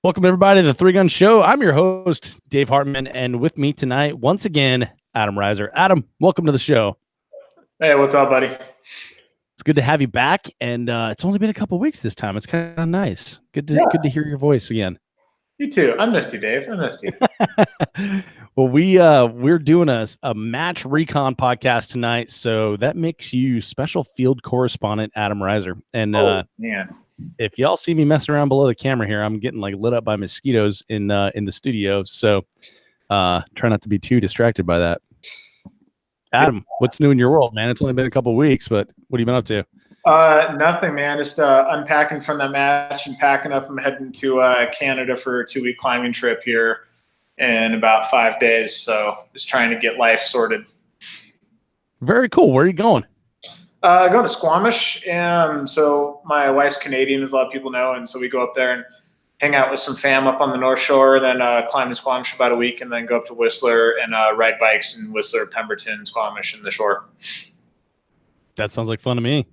Welcome, everybody, to the Three Gun Show. I'm your host, Dave Hartman, and with me tonight, once again, Adam Reiser. Adam, welcome to the show. Hey, what's up, buddy? It's good to have you back, and it's only been a couple weeks this time. It's kind of nice. Good to hear your voice again. You too. I missed you, Dave. I missed you. Well, we're doing a match recon podcast tonight, so that makes you special field correspondent Adam Reiser. And man, if y'all see me messing around below the camera here, I'm getting like lit up by mosquitoes in the studio. So try not to be too distracted by that. Adam, what's new in your world, man? It's only been a couple of weeks, but what have you been up to? Nothing, man. Just unpacking from that match and packing up. I'm heading to Canada for a 2-week climbing trip here in about 5 days. So just trying to get life sorted. Very cool. Where are you going? Going to Squamish. So my wife's Canadian, as a lot of people know, and so we go up there and hang out with some fam up on the North Shore, then climb to Squamish about a week, and then go up to Whistler and ride bikes in Whistler, Pemberton, Squamish, and the Shore. That sounds like fun to me.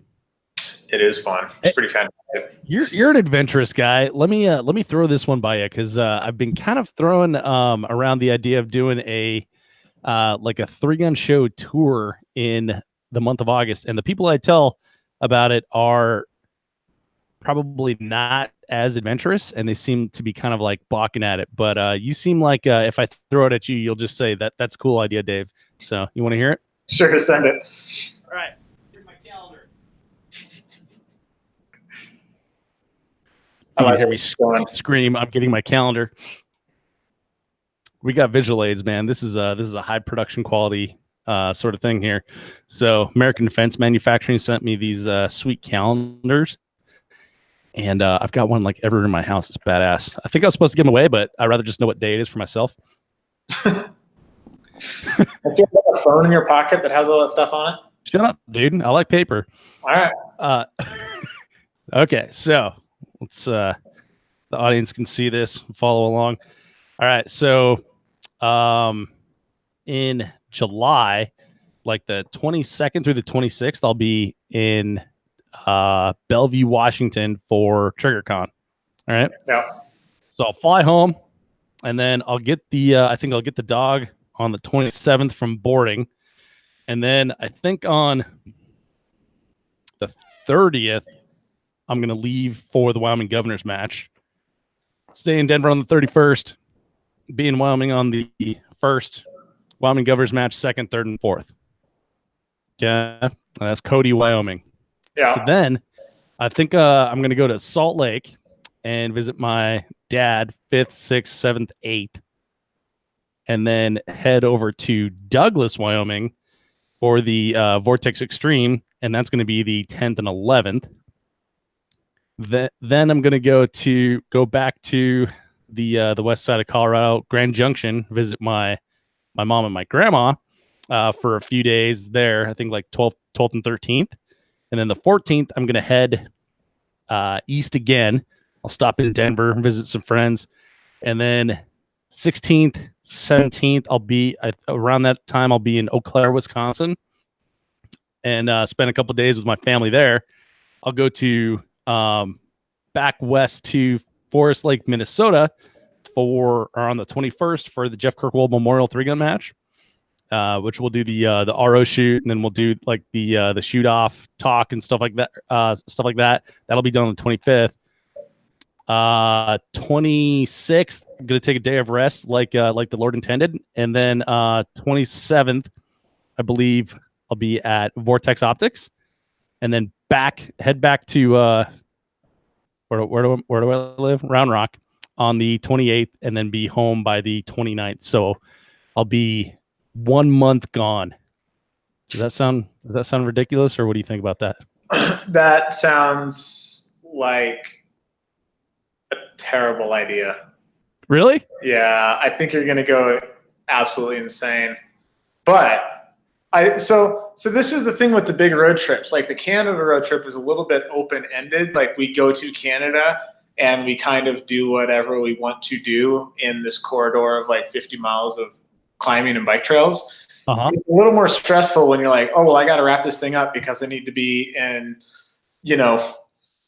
It is fun. It's pretty fantastic. You're an adventurous guy. Let me throw this one by you because I've been kind of throwing around the idea of doing a like a Three Gun Show tour in the month of August, and the people I tell about it are probably not as adventurous, and they seem to be kind of like balking at it. But you seem like if I throw it at you, you'll just say that's a cool idea, Dave. So you want to hear it? Sure, send it. All right. Here's my calendar. If you can hear me scream, I'm getting my calendar. We got visual aids, man. This is a high production quality sort of thing here. So American Defense Manufacturing sent me these sweet calendars. And I've got one like ever in my house. It's badass. I think I was supposed to give them away, but I'd rather just know what day it is for myself. Have you got a phone in your pocket that has all that stuff on it? Shut up, dude. I like paper. All right. Okay, so let's the audience can see this, follow along. All right, so in July, like the 22nd through the 26th, I'll be in Bellevue, Washington for TriggerCon. All right. Yeah. So I'll fly home, and then I'll get the I think I'll get the dog on the 27th from boarding, and then I think on the 30th I'm gonna leave for the Wyoming Governor's match. Stay in Denver on the 31st. Be in Wyoming on the 1st. Wyoming Governor's match 2nd, 3rd, and 4th. Okay, and that's Cody, Wyoming. Yeah. So then I think I'm going to go to Salt Lake and visit my dad 5th, 6th, 7th, 8th, and then head over to Douglas, Wyoming for the Vortex Extreme, and that's going to be the 10th and 11th. Then I'm going to go back to the west side of Colorado, Grand Junction, visit my mom and my grandma for a few days there. I think like 12th and 13th. And then the 14th, I'm going to head east again. I'll stop in Denver and visit some friends. And then 16th, 17th, I'll be around that time, I'll be in Eau Claire, Wisconsin, and spend a couple of days with my family there. I'll go to back west to Forest Lake, Minnesota on the 21st for the Jeff Kirkwold Memorial 3-gun match. Which we'll do the RO shoot, and then we'll do like the shoot off talk and stuff like that. That'll be done on the 25th. 26th, I'm gonna take a day of rest, like the Lord intended, and then 27th, I believe I'll be at Vortex Optics, and then head back to where do I live? Round Rock on the 28th, and then be home by the 29th. So I'll be 1 month gone. Does that sound ridiculous, or what do you think about that? That sounds like a terrible idea. Really? Yeah, I think you're going to go absolutely insane. But so this is the thing with the big road trips. Like the Canada road trip is a little bit open-ended. Like we go to Canada and we kind of do whatever we want to do in this corridor of like 50 miles of climbing and bike trails. It's a little more stressful when you're like, oh, well, I got to wrap this thing up because I need to be in,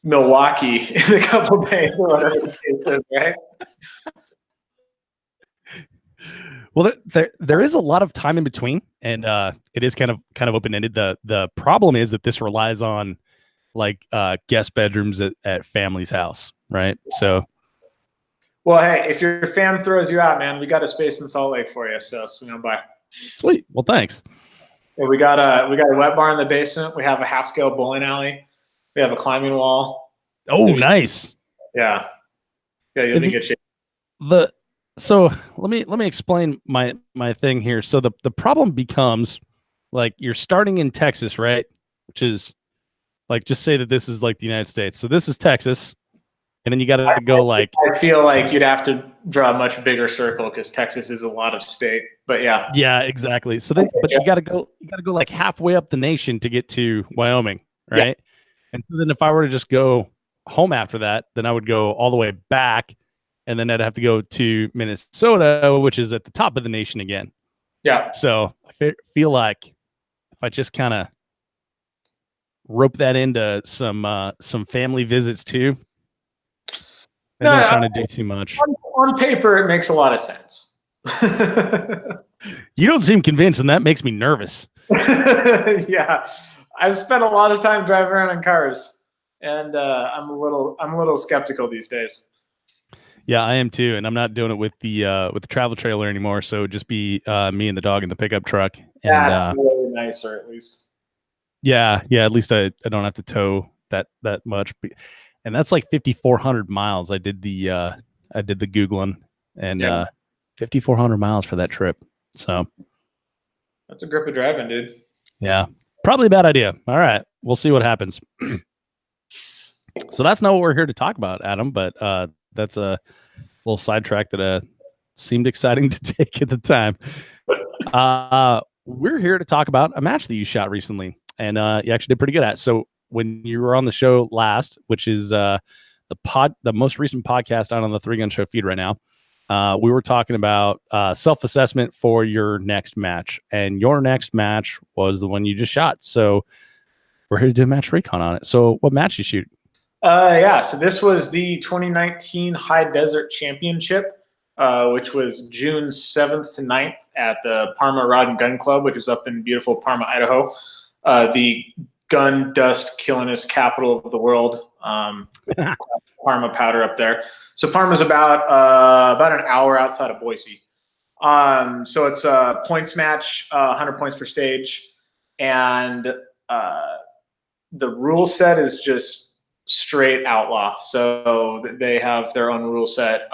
Milwaukee in a couple days or whatever the case is, right? Well, there is a lot of time in between, and it is kind of open ended. The problem is that this relies on like guest bedrooms at family's house, right? So, well, hey, if your fam throws you out, man, we got a space in Salt Lake for you, so swing on by. Sweet. Well, thanks. Yeah, we got a wet bar in the basement. We have a half scale bowling alley. We have a climbing wall. Oh, nice. Yeah, you'll be in good shape. So let me explain my thing here. So the problem becomes like you're starting in Texas, right? Which is like just say that this is like the United States. So this is Texas, and then you got to go like. I feel like you'd have to draw a much bigger circle because Texas is a lot of state. But yeah. Yeah, exactly. So then, but you got to go like halfway up the nation to get to Wyoming, right? Yeah. And so then if I were to just go home after that, then I would go all the way back. And then I'd have to go to Minnesota, which is at the top of the nation again. Yeah. So I feel like if I just kind of rope that into some family visits too, I'm not trying to do too much. On paper, it makes a lot of sense. You don't seem convinced, and that makes me nervous. Yeah, I've spent a lot of time driving around in cars, and I'm a little skeptical these days. Yeah, I am too, and I'm not doing it with the travel trailer anymore. So it'd just be me and the dog in the pickup truck. Yeah, really nicer at least. Yeah. At least I don't have to tow that much, and that's like 5,400 miles. I did the Googling, and 5,400 miles for that trip. So that's a grip of driving, dude. Yeah, probably a bad idea. All right, we'll see what happens. So that's not what we're here to talk about, Adam. But that's a little sidetrack that seemed exciting to take at the time. We're here to talk about a match that you shot recently, and you actually did pretty good at. So when you were on the show last, which is the most recent podcast out on the Three Gun Show feed right now, we were talking about self-assessment for your next match, and your next match was the one you just shot. So we're here to do a match recon on it. So what match you shoot? So this was the 2019 High Desert Championship, which was June 7th to 9th at the Parma Rod and Gun Club, which is up in beautiful Parma, Idaho. The gun dust killingest capital of the world. Parma powder up there. So Parma's about an hour outside of Boise. So it's a points match, 100 points per stage, and the rule set is just straight outlaw. So they have their own rule set.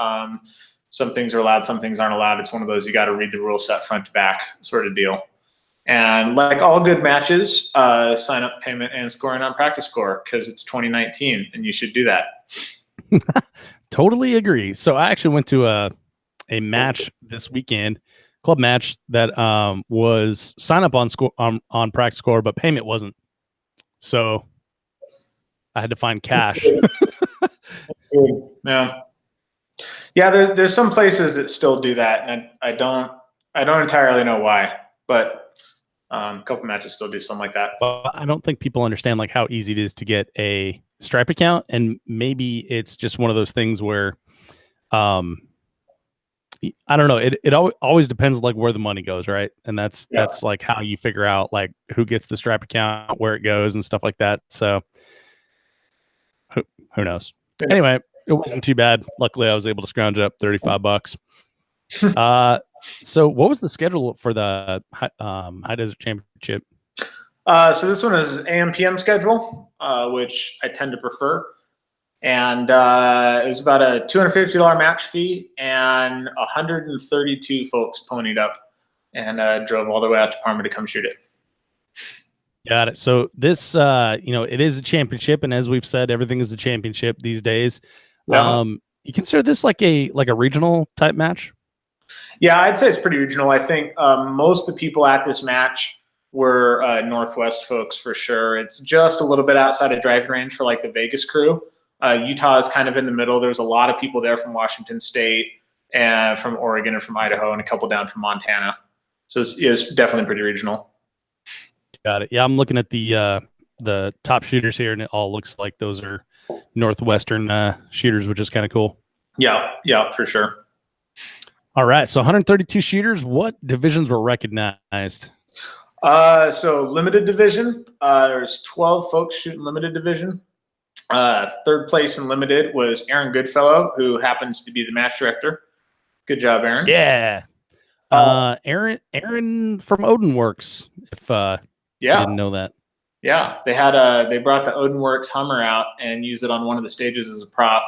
Some things are allowed, some things aren't allowed. It's one of those you got to read the rule set front to back sort of deal. And like all good matches, sign up payment and scoring on practice score because it's 2019 and you should do that. Totally agree. So I actually went to a match this weekend, club match that was sign up on score on practice score, but payment wasn't. So I had to find cash. Yeah, there's some places that still do that, and I don't entirely know why, but a couple matches still do something like that. But I don't think people understand like how easy it is to get a Stripe account, and maybe it's just one of those things where, I don't know. It always depends like where the money goes, right? And that's like how you figure out like who gets the Stripe account, where it goes, and stuff like that. So who knows? Anyway, it wasn't too bad. Luckily, I was able to scrounge up $35. So what was the schedule for the High Desert Championship? So this one is AM/PM schedule, which I tend to prefer. And it was about a $250 match fee, and 132 folks ponied up and drove all the way out to Parma to come shoot it. Got it. So this, it is a championship, and as we've said, everything is a championship these days. Yeah. You consider this like a regional type match? Yeah, I'd say it's pretty regional. I think most of the people at this match were Northwest folks for sure. It's just a little bit outside of driving range for like the Vegas crew. Utah is kind of in the middle. There's a lot of people there from Washington State and from Oregon and from Idaho, and a couple down from Montana. So it's definitely pretty regional. Got it. Yeah, I'm looking at the the top shooters here, and it all looks like those are Northwestern shooters, which is kind of cool. Yeah, for sure. All right, so 132 shooters. What divisions were recognized? So limited division, there's 12 folks shooting limited division. Third place in limited was Aaron Goodfellow, who happens to be the match director. Good job, Aaron. Yeah. Aaron from Odin Works, if you didn't know that. Yeah, they brought the Odin Works Hummer out and used it on one of the stages as a prop.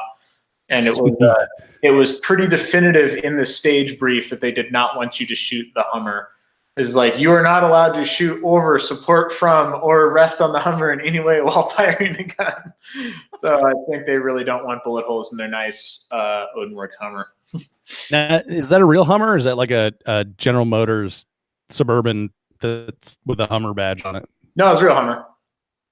And it was pretty definitive in the stage brief that they did not want you to shoot the Hummer. It's like, you are not allowed to shoot over, support from, or rest on the Hummer in any way while firing the gun. So I think they really don't want bullet holes in their nice Odin Works Hummer. Now, is that a real Hummer, or is that like a General Motors Suburban that's with a Hummer badge on it? No, it's a real Hummer.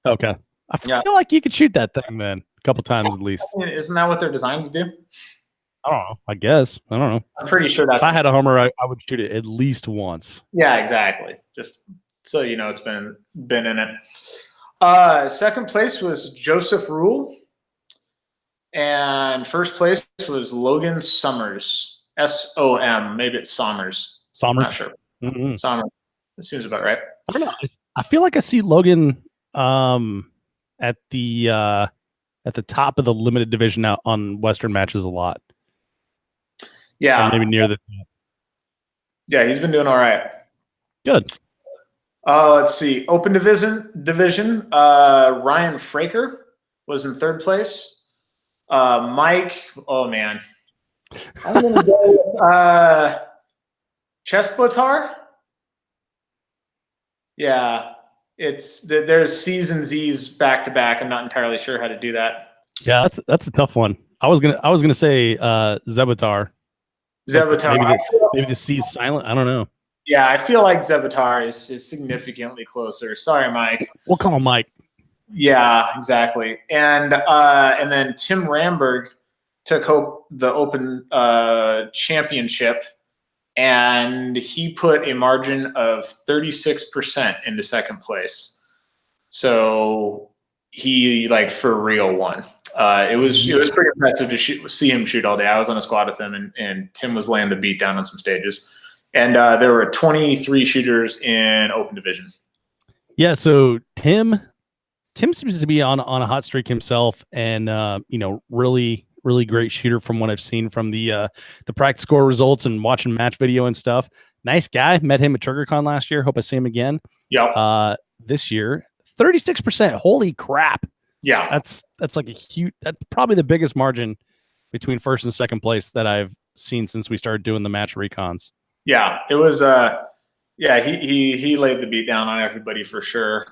Okay. I feel like you could shoot that thing then a couple times at least. Isn't that what they're designed to do? I don't know. I guess. I don't know. I'm pretty sure that's. If I had a Hummer, I would shoot it at least once. Yeah, exactly. Just so you know, it's been in it. Second place was Joseph Rule, and first place was Logan Summers. SOM. Maybe it's Sommers. Sommers. Not sure. Sommers. That seems about right. I don't know. I feel like I see Logan at the top of the limited division out on Western matches a lot. Yeah, or maybe near the. Yeah, he's been doing all right. Good. Let's see. Open division. Ryan Fraker was in third place. Mike. Oh man, I'm gonna go with Chesbotar. Yeah, there's C's and Z's back to back. I'm not entirely sure how to do that. Yeah, that's a tough one. I was gonna say Zebatar. Maybe the C's silent. I don't know. Yeah, I feel like Zebatar is significantly closer. Sorry, Mike. We'll call him Mike. Yeah, exactly. And then Tim Ramberg took the Open Championship, and he put a margin of 36% into second place. So he for real won. It was pretty impressive to see him shoot all day. I was on a squad with him, and Tim was laying the beat down on some stages. And there were 23 shooters in open division. Yeah, so Tim seems to be on a hot streak himself, and really great shooter from what I've seen from the practice score results and watching match video and stuff. Nice guy. Met him at TriggerCon last year. Hope I see him again. Yeah. This year, 36%. Holy crap. Yeah. That's like that's probably the biggest margin between first and second place that I've seen since we started doing the match recons. Yeah, it was he laid the beat down on everybody for sure.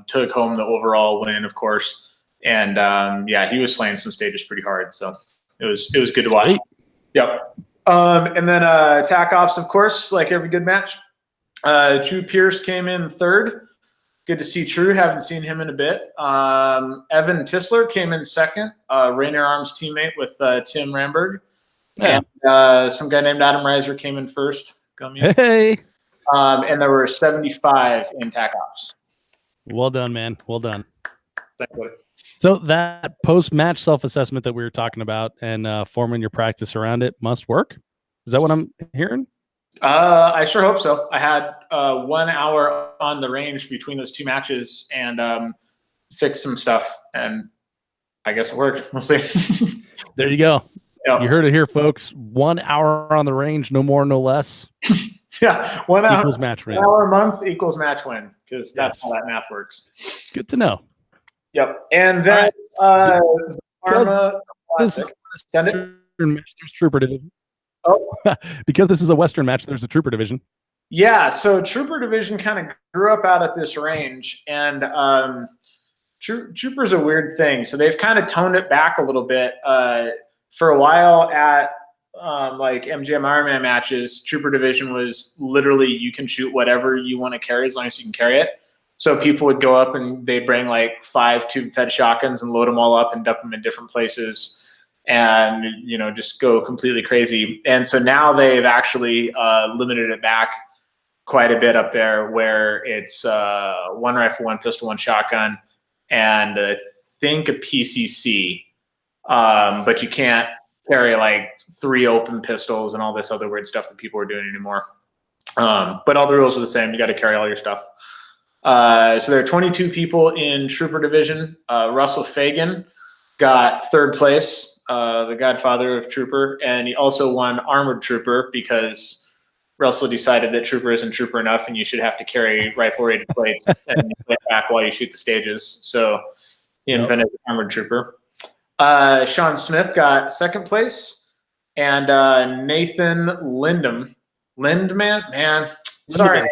Took home the overall win, of course. And he was slaying some stages pretty hard. So it was good to watch. Yep. And then Tac Ops, of course, like every good match. Drew Pierce came in third. Good to see True. Haven't seen him in a bit. Evan Tisler came in second. Rainier Arms teammate with Tim Ramberg. Yeah. And some guy named Adam Reiser came in first. Hey. And there were 75 in Tac Ops. Well done, man. Well done. Thank you. So that post-match self-assessment that we were talking about and forming your practice around it must work. Is that what I'm hearing? I sure hope so. I had 1 hour on the range between those two matches and fixed some stuff, and I guess it worked. We'll see. There you go. Yep. You heard it here, folks. 1 hour on the range, no more, no less. Yeah, 1 hour equals match win. 1 hour a month equals match win, because that's how that math works. Good to know. Yep. And then Pharma Classic. There's Trooper Division. Oh, because this is a Western match, there's a Trooper Division. Yeah, so Trooper Division kind of grew up out at this range, and Trooper's a weird thing. So they've kind of toned it back a little bit. For a while at MGM Ironman matches, Trooper Division was literally you can shoot whatever you want to carry as long as you can carry it. So people would go up and they bring 5 tube-fed shotguns and load them all up and dump them in different places. And, just go completely crazy. And so now they've actually limited it back quite a bit up there, where it's 1 rifle, 1 pistol, 1 shotgun. and I think a PCC. But you can't carry like 3 open pistols and all this other weird stuff that people are doing anymore. But all the rules are the same. You got to carry all your stuff. So there are 22 people in Trooper Division. Russell Fagan got 3rd place, the godfather of Trooper, and he also won Armored Trooper because Russell decided that Trooper isn't Trooper enough and you should have to carry rifle-rated plates and get back while you shoot the stages. So he invented Armored Trooper. Sean Smith got 2nd place, and Nathan Lindman, man, sorry.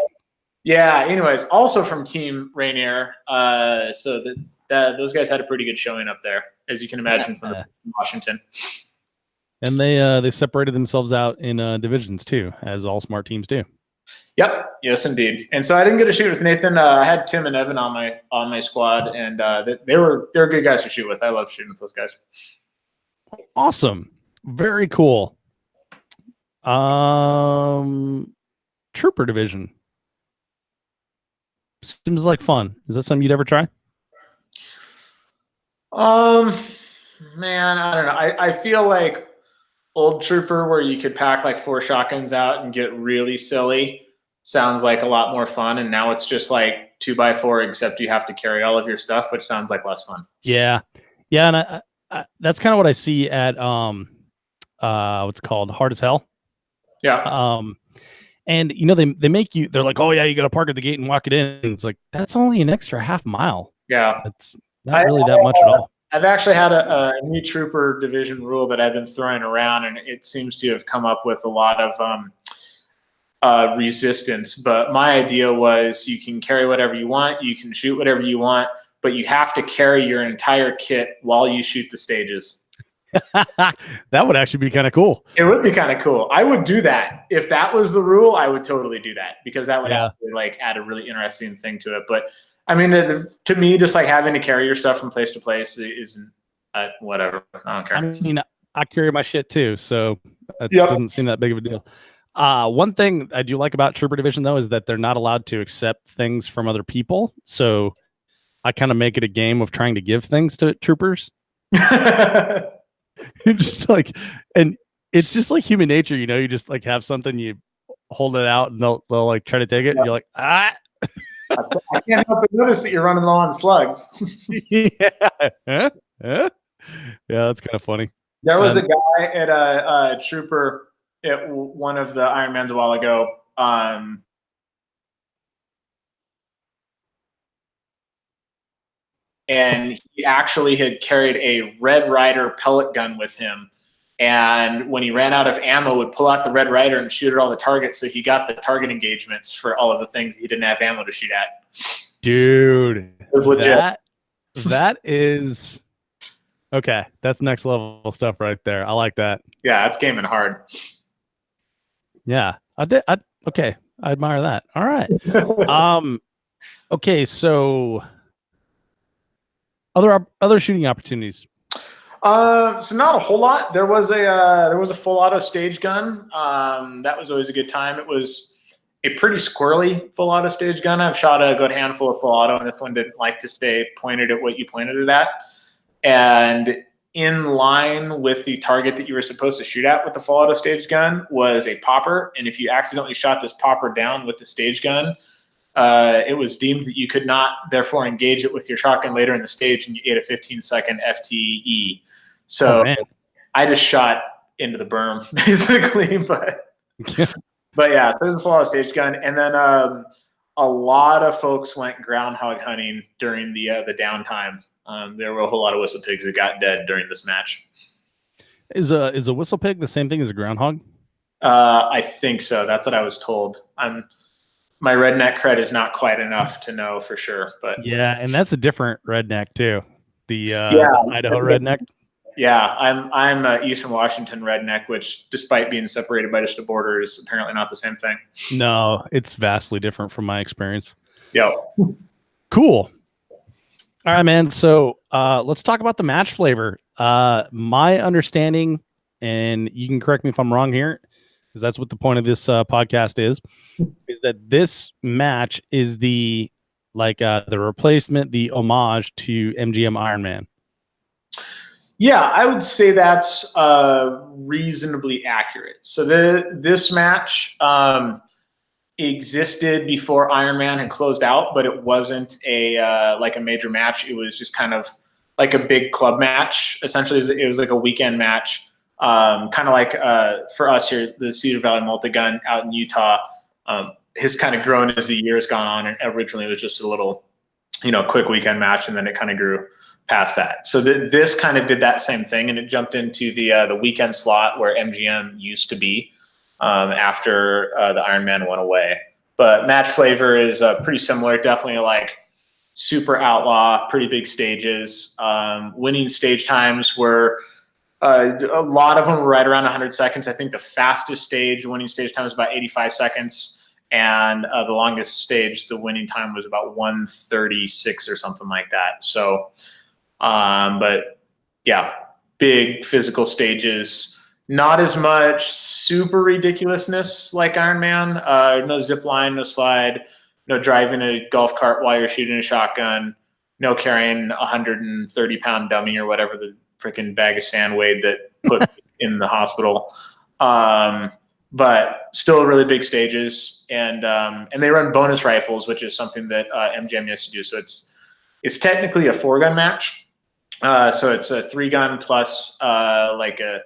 Yeah, anyways, also from Team Rainier. So those guys had a pretty good showing up there, as you can imagine, from Washington. And they separated themselves out in divisions too, as all smart teams do. Yep. Yes, indeed. And so I didn't get to shoot with Nathan. I had Tim and Evan on my squad, and they're good guys to shoot with. I love shooting with those guys. Awesome. Very cool. Trooper Division. Seems like fun. Is that something you'd ever try? Man, I don't know. I feel like Old Trooper, where you could pack like 4 shotguns out and get really silly, sounds like a lot more fun. And now it's just like 2x4, except you have to carry all of your stuff, which sounds like less fun. Yeah. And I that's kind of what I see at what's called Hard as Hell. Yeah. And you know, they make you, they're like, oh yeah, you got to park at the gate and walk it in. It's like, that's only an extra half mile. Yeah. It's not really that much at all. I've actually had a new Trooper Division rule that I've been throwing around, and it seems to have come up with a lot of resistance. But my idea was you can carry whatever you want, you can shoot whatever you want, but you have to carry your entire kit while you shoot the stages. That would actually be kind of cool. It would be kind of cool. I would do that. If that was the rule, I would totally do that, because that would actually like add a really interesting thing to it. But I mean, to me, just like having to carry your stuff from place to place isn't whatever. I don't care. I mean, I carry my shit too, so it doesn't seem that big of a deal. One thing I do like about Trooper Division, though, is that they're not allowed to accept things from other people. So I kind of make it a game of trying to give things to troopers. Just like, and it's just like human nature, you know. You just like have something, you hold it out, and they'll like try to take it, and you're like, ah. I can't help but notice that you're running low on slugs. Yeah, that's kind of funny. There was a guy at a Trooper at one of the Ironmans a while ago. And he actually had carried a Red Ryder pellet gun with him. And when he ran out of ammo, would pull out the Red Ryder and shoot at all the targets. So he got the target engagements for all of the things he didn't have ammo to shoot at. Dude, it was legit. That is okay. That's next level stuff right there. I like that. Yeah, it's gaming hard. Yeah, okay, I admire that. All right. Okay, so other shooting opportunities. So not a whole lot. There was a full auto stage gun. That was always a good time. It was a pretty squirrely full auto stage gun. I've shot a good handful of full auto, and this one didn't like to stay pointed at what you pointed it at. And in line with the target that you were supposed to shoot at with the full auto stage gun was a popper. And if you accidentally shot this popper down with the stage gun, it was deemed that you could not therefore engage it with your shotgun later in the stage, and you ate a 15-second FTE. So I just shot into the berm basically, but yeah, there's a full auto stage gun. And then a lot of folks went groundhog hunting during the downtime. There were a whole lot of whistle pigs that got dead during this match. Is a whistle pig the same thing as a groundhog? I think so. That's what I was told. My redneck cred is not quite enough to know for sure, but yeah, and that's a different redneck too. The Idaho redneck. Yeah, I'm Eastern Washington redneck, which, despite being separated by just a border, is apparently not the same thing. No, it's vastly different from my experience. Yeah. Cool. All right, man. So let's talk about the match flavor. My understanding, and you can correct me if I'm wrong here, because that's what the point of this podcast is that this match is the like the replacement, the homage to MGM Ironman? Yeah, I would say that's reasonably accurate. So this match existed before Iron Man had closed out, but it wasn't a like a major match. It was just kind of like a big club match. Essentially, it was like a weekend match, kind of like for us here, the Cedar Valley Multi-Gun out in Utah has kind of grown as the years gone on. And originally, it was just a little, quick weekend match, and then it kind of grew past that. So this kind of did that same thing, and it jumped into the weekend slot where MGM used to be. After the Ironman went away. But match flavor is pretty similar. Definitely like super outlaw, pretty big stages. Winning stage times were a lot of them were right around 100 seconds. I think the fastest stage, winning stage time was about 85 seconds. And the longest stage, the winning time was about 136 or something like that. So, but yeah, big physical stages. Not as much super ridiculousness like Iron Man. No zip line, no slide, no driving a golf cart while you're shooting a shotgun, no carrying a 130-pound dummy or whatever the freaking bag of sand weighed that put in the hospital. But still really big stages, and they run bonus rifles, which is something that MGM used to do. So it's technically a 4-gun match. So it's a 3-gun plus like a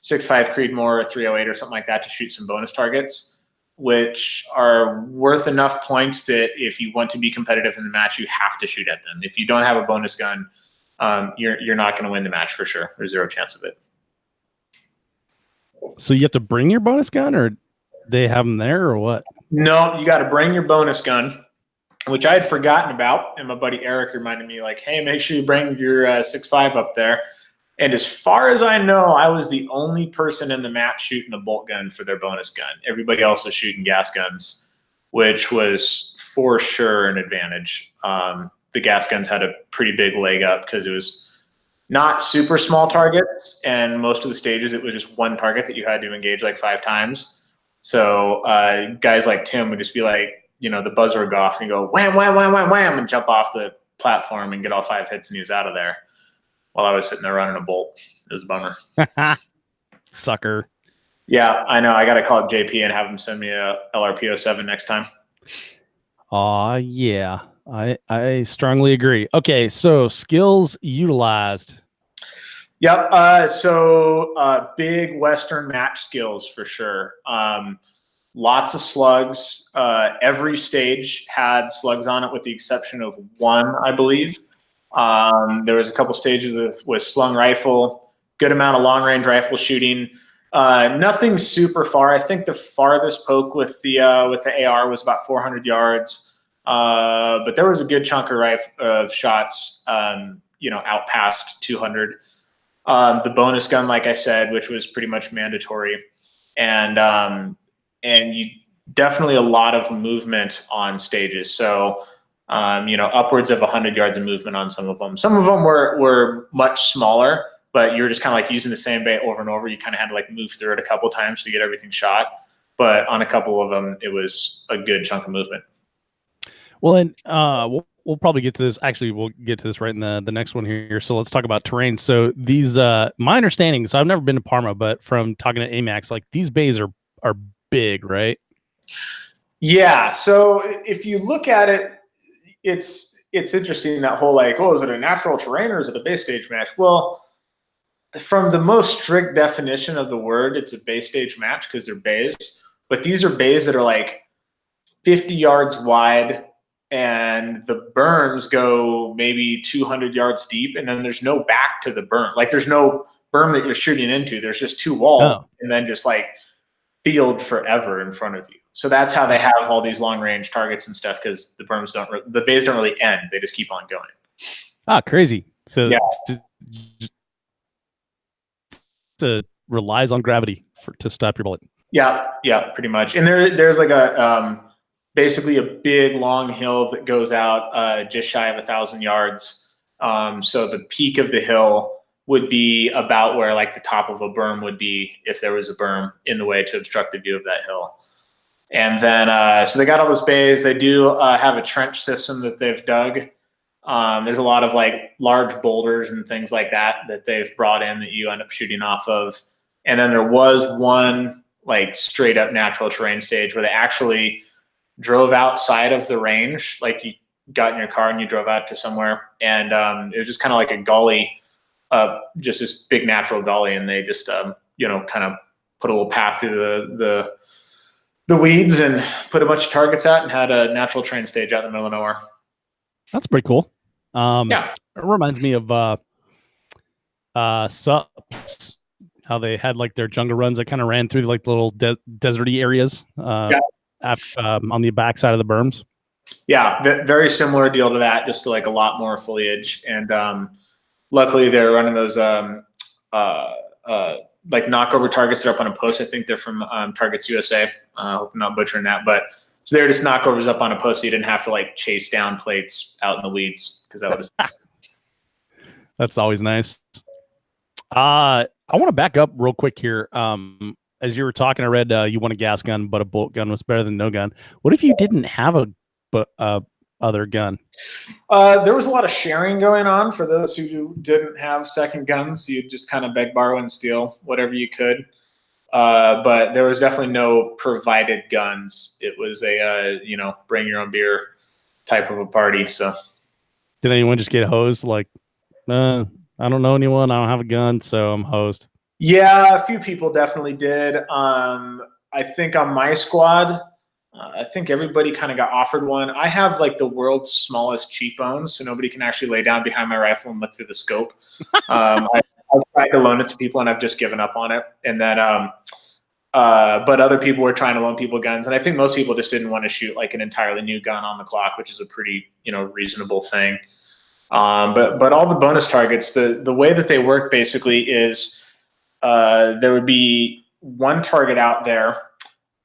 6.5 Creedmoor or 308 or something like that to shoot some bonus targets, which are worth enough points that if you want to be competitive in the match, you have to shoot at them. If you don't have a bonus gun, you're not going to win the match for sure. There's zero chance of it. So you have to bring your bonus gun, or they have them there, or what? No, you got to bring your bonus gun, which I had forgotten about. And my buddy Eric reminded me, like, hey, make sure you bring your 6.5 up there. And as far as I know, I was the only person in the match shooting a bolt gun for their bonus gun. Everybody else was shooting gas guns, which was for sure an advantage. The gas guns had a pretty big leg up because it was not super small targets. And most of the stages, it was just one target that you had to engage like 5 times. So guys like Tim would just be like, the buzzer would go off and you go, wham, wham, wham, wham, wham, and jump off the platform and get all 5 hits and he was out of there. While I was sitting there running a bolt. It was a bummer. Sucker. Yeah, I know. I got to call up JP and have him send me a LRP07 next time. Yeah. I strongly agree. Okay, so skills utilized. Yep. So big Western match skills for sure. Lots of slugs. Every stage had slugs on it with the exception of one, I believe. There was a couple stages with slung rifle, good amount of long range rifle shooting. Nothing super far. I think the farthest poke with the AR was about 400 yards. But there was a good chunk of shots, out past 200. The bonus gun, like I said, which was pretty much mandatory, and you definitely a lot of movement on stages. So. Upwards of 100 yards of movement on some of them. Some of them were much smaller, but you're just kind of like using the same bait over and over. You kind of had to like move through it a couple times to get everything shot. But on a couple of them, it was a good chunk of movement. Well, and we'll probably get to this. Actually, we'll get to this right in the next one here. So let's talk about terrain. So these, my understanding, so I've never been to Parma, but from talking to AMAX, like these bays are big, right? Yeah. So if you look at it, it's interesting, that whole like, oh, is it a natural terrain or is it a base stage match? Well, from the most strict definition of the word, it's a base stage match because they're bays. But these are bays that are like 50 yards wide, and the berms go maybe 200 yards deep, and then there's no back to the berm. Like there's no berm that you're shooting into. There's just 2 walls, and then just like field forever in front of you. So that's how they have all these long range targets and stuff, because the berms the bays don't really end. They just keep on going. Crazy. So yeah. to relies on gravity to stop your bullet. Yeah, pretty much. And there's like a basically a big long hill that goes out just shy of 1,000 yards. So the peak of the hill would be about where like the top of a berm would be if there was a berm in the way to obstruct the view of that hill. And then, so they got all those bays. They do have a trench system that they've dug. There's a lot of like large boulders and things like that they've brought in that you end up shooting off of. And then there was one like straight up natural terrain stage where they actually drove outside of the range. Like you got in your car and you drove out to somewhere, and it was just kind of like a gully, just this big natural gully, and they just kind of put a little path through the weeds and put a bunch of targets out and had a natural terrain stage out in the middle of nowhere. That's pretty cool. Yeah. It reminds me of SUPs, how they had like their jungle runs that kind of ran through like little deserty areas on the backside of the berms. Yeah, very similar deal to that, just like a lot more foliage. And luckily they're running those like knockover targets that are up on a post. I think they're from Targets USA. I hope I'm not butchering that, but so they're just knockovers up on a post, so you didn't have to like chase down plates out in the weeds, because that would have. That's always nice. I want to back up real quick here. As you were talking, I read you want a gas gun, but a bolt gun was better than no gun. What if you didn't have a other gun? There was a lot of sharing going on for those who didn't have second guns. You'd just kind of beg, borrow, and steal whatever you could. But there was definitely no provided guns. It was a bring your own beer type of a party. So did anyone just get hosed? Like, I don't know anyone. I don't have a gun, so I'm hosed. Yeah, a few people definitely did. I think on my squad, I think everybody kind of got offered one. I have like the world's smallest cheekbones, so nobody can actually lay down behind my rifle and look through the scope. I've tried to loan it to people, and I've just given up on it. And then, but other people were trying to loan people guns, and I think most people just didn't want to shoot like an entirely new gun on the clock, which is a pretty reasonable thing. But all the bonus targets, the way that they work basically is there would be one target out there,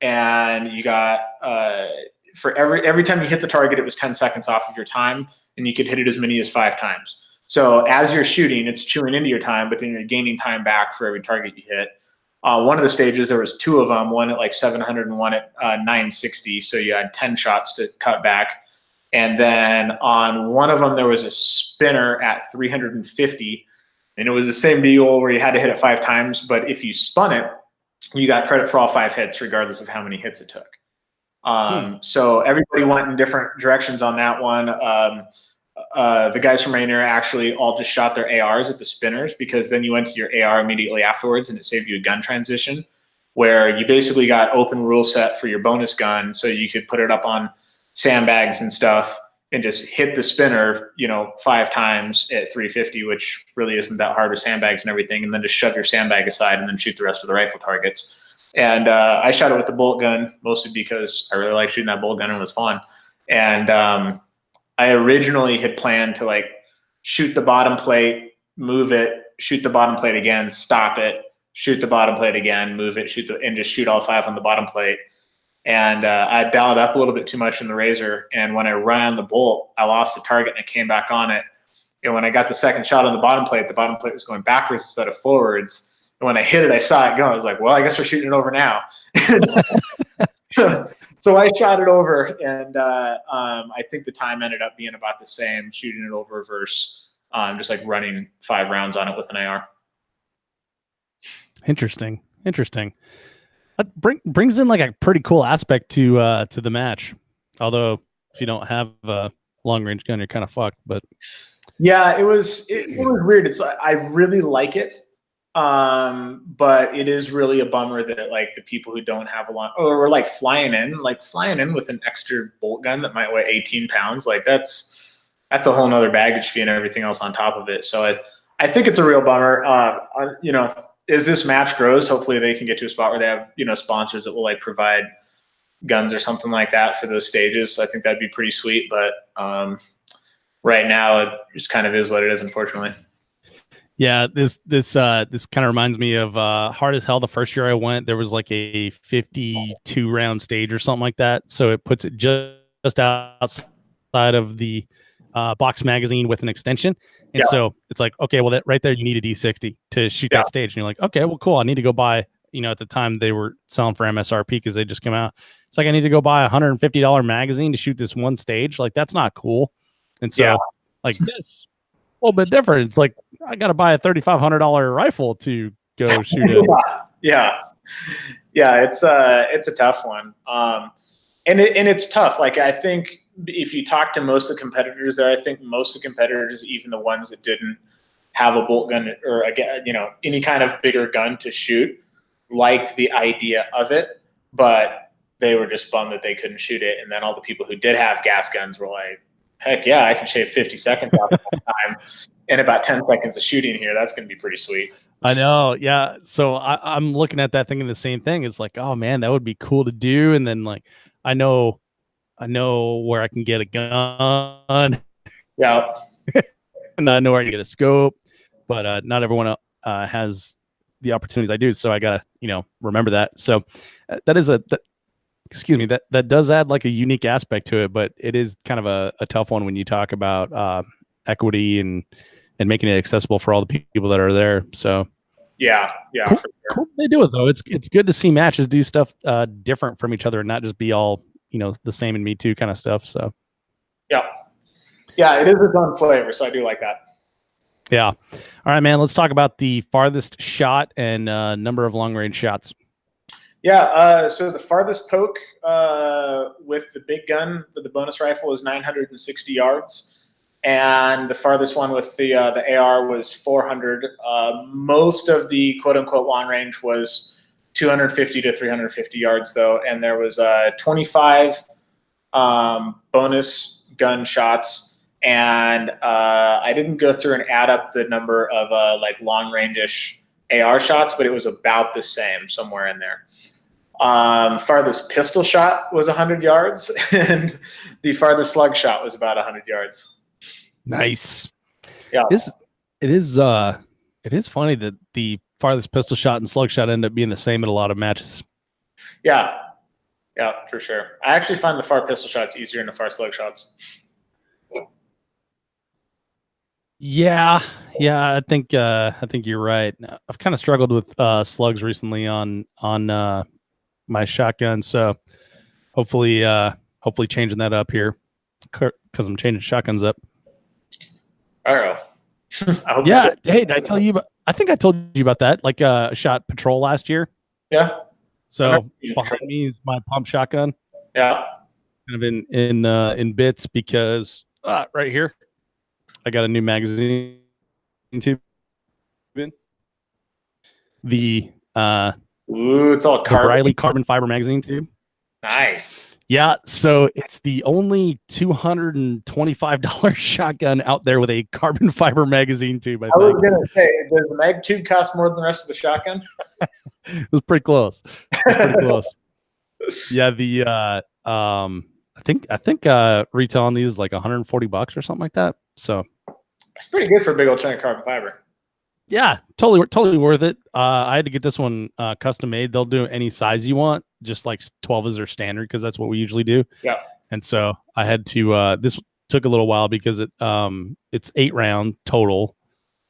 and you got for every time you hit the target, it was 10 seconds off of your time, and you could hit it as many as 5 times. So as you're shooting, it's chewing into your time, but then you're gaining time back for every target you hit. One of the stages, there was 2 of them, one at like 700 and one at 960. So you had 10 shots to cut back. And then on one of them, there was a spinner at 350. And it was the same deal where you had to hit it 5 times. But if you spun it, you got credit for all 5 hits, regardless of how many hits it took. So everybody went in different directions on that one. The guys from Rainier actually all just shot their ARs at the spinners, because then you went to your AR immediately afterwards, and it saved you a gun transition, where you basically got open rule set for your bonus gun, so you could put it up on sandbags and stuff and just hit the spinner 5 times at 350, which really isn't that hard with sandbags and everything, and then just shove your sandbag aside and then shoot the rest of the rifle targets. And I shot it with the bolt gun, mostly because I really like shooting that bolt gun and it was fun. And I originally had planned to like shoot the bottom plate, move it, shoot the bottom plate again, stop it, shoot the bottom plate again, move it, and just shoot all 5 on the bottom plate. And I dialed up a little bit too much in the razor, and when I ran the bolt, I lost the target and I came back on it. And when I got the second shot on the bottom plate was going backwards instead of forwards. And when I hit it, I saw it go. I was like, well, I guess we're shooting it over now. So I shot it over, and I think the time ended up being about the same, shooting it over versus just like running 5 rounds on it with an AR. Interesting. That brings in like a pretty cool aspect to the match. Although if you don't have a long range gun, you're kind of fucked. But yeah, it was weird. I really like it. But it is really a bummer that like the people who don't have a long, or like flying in with an extra bolt gun that might weigh 18 pounds, like that's a whole nother baggage fee and everything else on top of it. So I think it's a real bummer. As this match grows, hopefully they can get to a spot where they have, sponsors that will like provide guns or something like that for those stages. I think that'd be pretty sweet. But right now it just kind of is what it is, unfortunately. Yeah, this kind of reminds me of Hard as Hell. The first year I went, there was like a 52 round stage or something like that. So it puts it just outside of the box magazine with an extension. And so it's like, okay, well, that right there, you need a D60 to shoot that stage. And you're like, okay, well, cool. I need to go buy, at the time they were selling for MSRP because they just came out. It's like I need to go buy a $150 magazine to shoot this one stage. Like that's not cool. And so like this a little bit different. It's like I got to buy a $3,500 rifle to go shoot it. Yeah. It's a tough one. And it's tough. Like I think if you talk to most of the competitors there, I think most of the competitors, even the ones that didn't have a bolt gun or any kind of bigger gun to shoot, liked the idea of it, but they were just bummed that they couldn't shoot it. And then all the people who did have gas guns were like, heck yeah, I can shave 50 seconds off the time and about 10 seconds of shooting here. That's going to be pretty sweet. I know. Yeah. So I'm looking at that thinking the same thing. It's like, oh man, that would be cool to do. And then like, I know where I can get a gun. Yeah. And I know where I can get a scope, but not everyone has the opportunities I do. So I gotta, remember that. So that is excuse me, that does add like a unique aspect to it, but it is kind of a tough one when you talk about equity and making it accessible for all the people that are there. So yeah, cool, for sure. Cool they do it though. It's good to see matches do stuff different from each other and not just be all the same and me too kind of stuff. So yeah, it is its own flavor. So I do like that. Yeah. All right, man. Let's talk about the farthest shot and number of long range shots. Yeah. So the farthest poke with the big gun for the bonus rifle is 960 yards. And the farthest one with the AR was 400. Most of the quote unquote long range was 250 to 350 yards though. And there was 25 bonus gun shots. And I didn't go through and add up the number of like long range-ish AR shots, but it was about the same somewhere in there. Farthest pistol shot was 100 yards, and the farthest slug shot was about 100 yards. Nice. Yeah. It is funny that the farthest pistol shot and slug shot end up being the same in a lot of matches. Yeah, for sure. I actually find the far pistol shots easier than the far slug shots. Yeah, I think you're right. I've kind of struggled with slugs recently on my shotgun, so hopefully changing that up here because I'm changing shotguns up. I hope yeah. Hey, did I tell you about? I think I told you about that. Like shot patrol last year. Yeah. So behind me is my pump shotgun. Yeah. Kind of in bits because right here I got a new magazine tube. The it's all Riley carbon fiber magazine tube. Nice. Yeah, so it's the only $225 shotgun out there with a carbon fiber magazine tube. I was gonna say, does the mag tube cost more than the rest of the shotgun? It was pretty close. Yeah, the I think retail on these is like $140 or something like that. So it's pretty good for a big old chunk of carbon fiber. Yeah, totally worth it. I had to get this one custom made. They'll do any size you want, just like 12 is their standard because that's what we usually do. Yeah. And so I had to. This took a little while because it's 8 round total,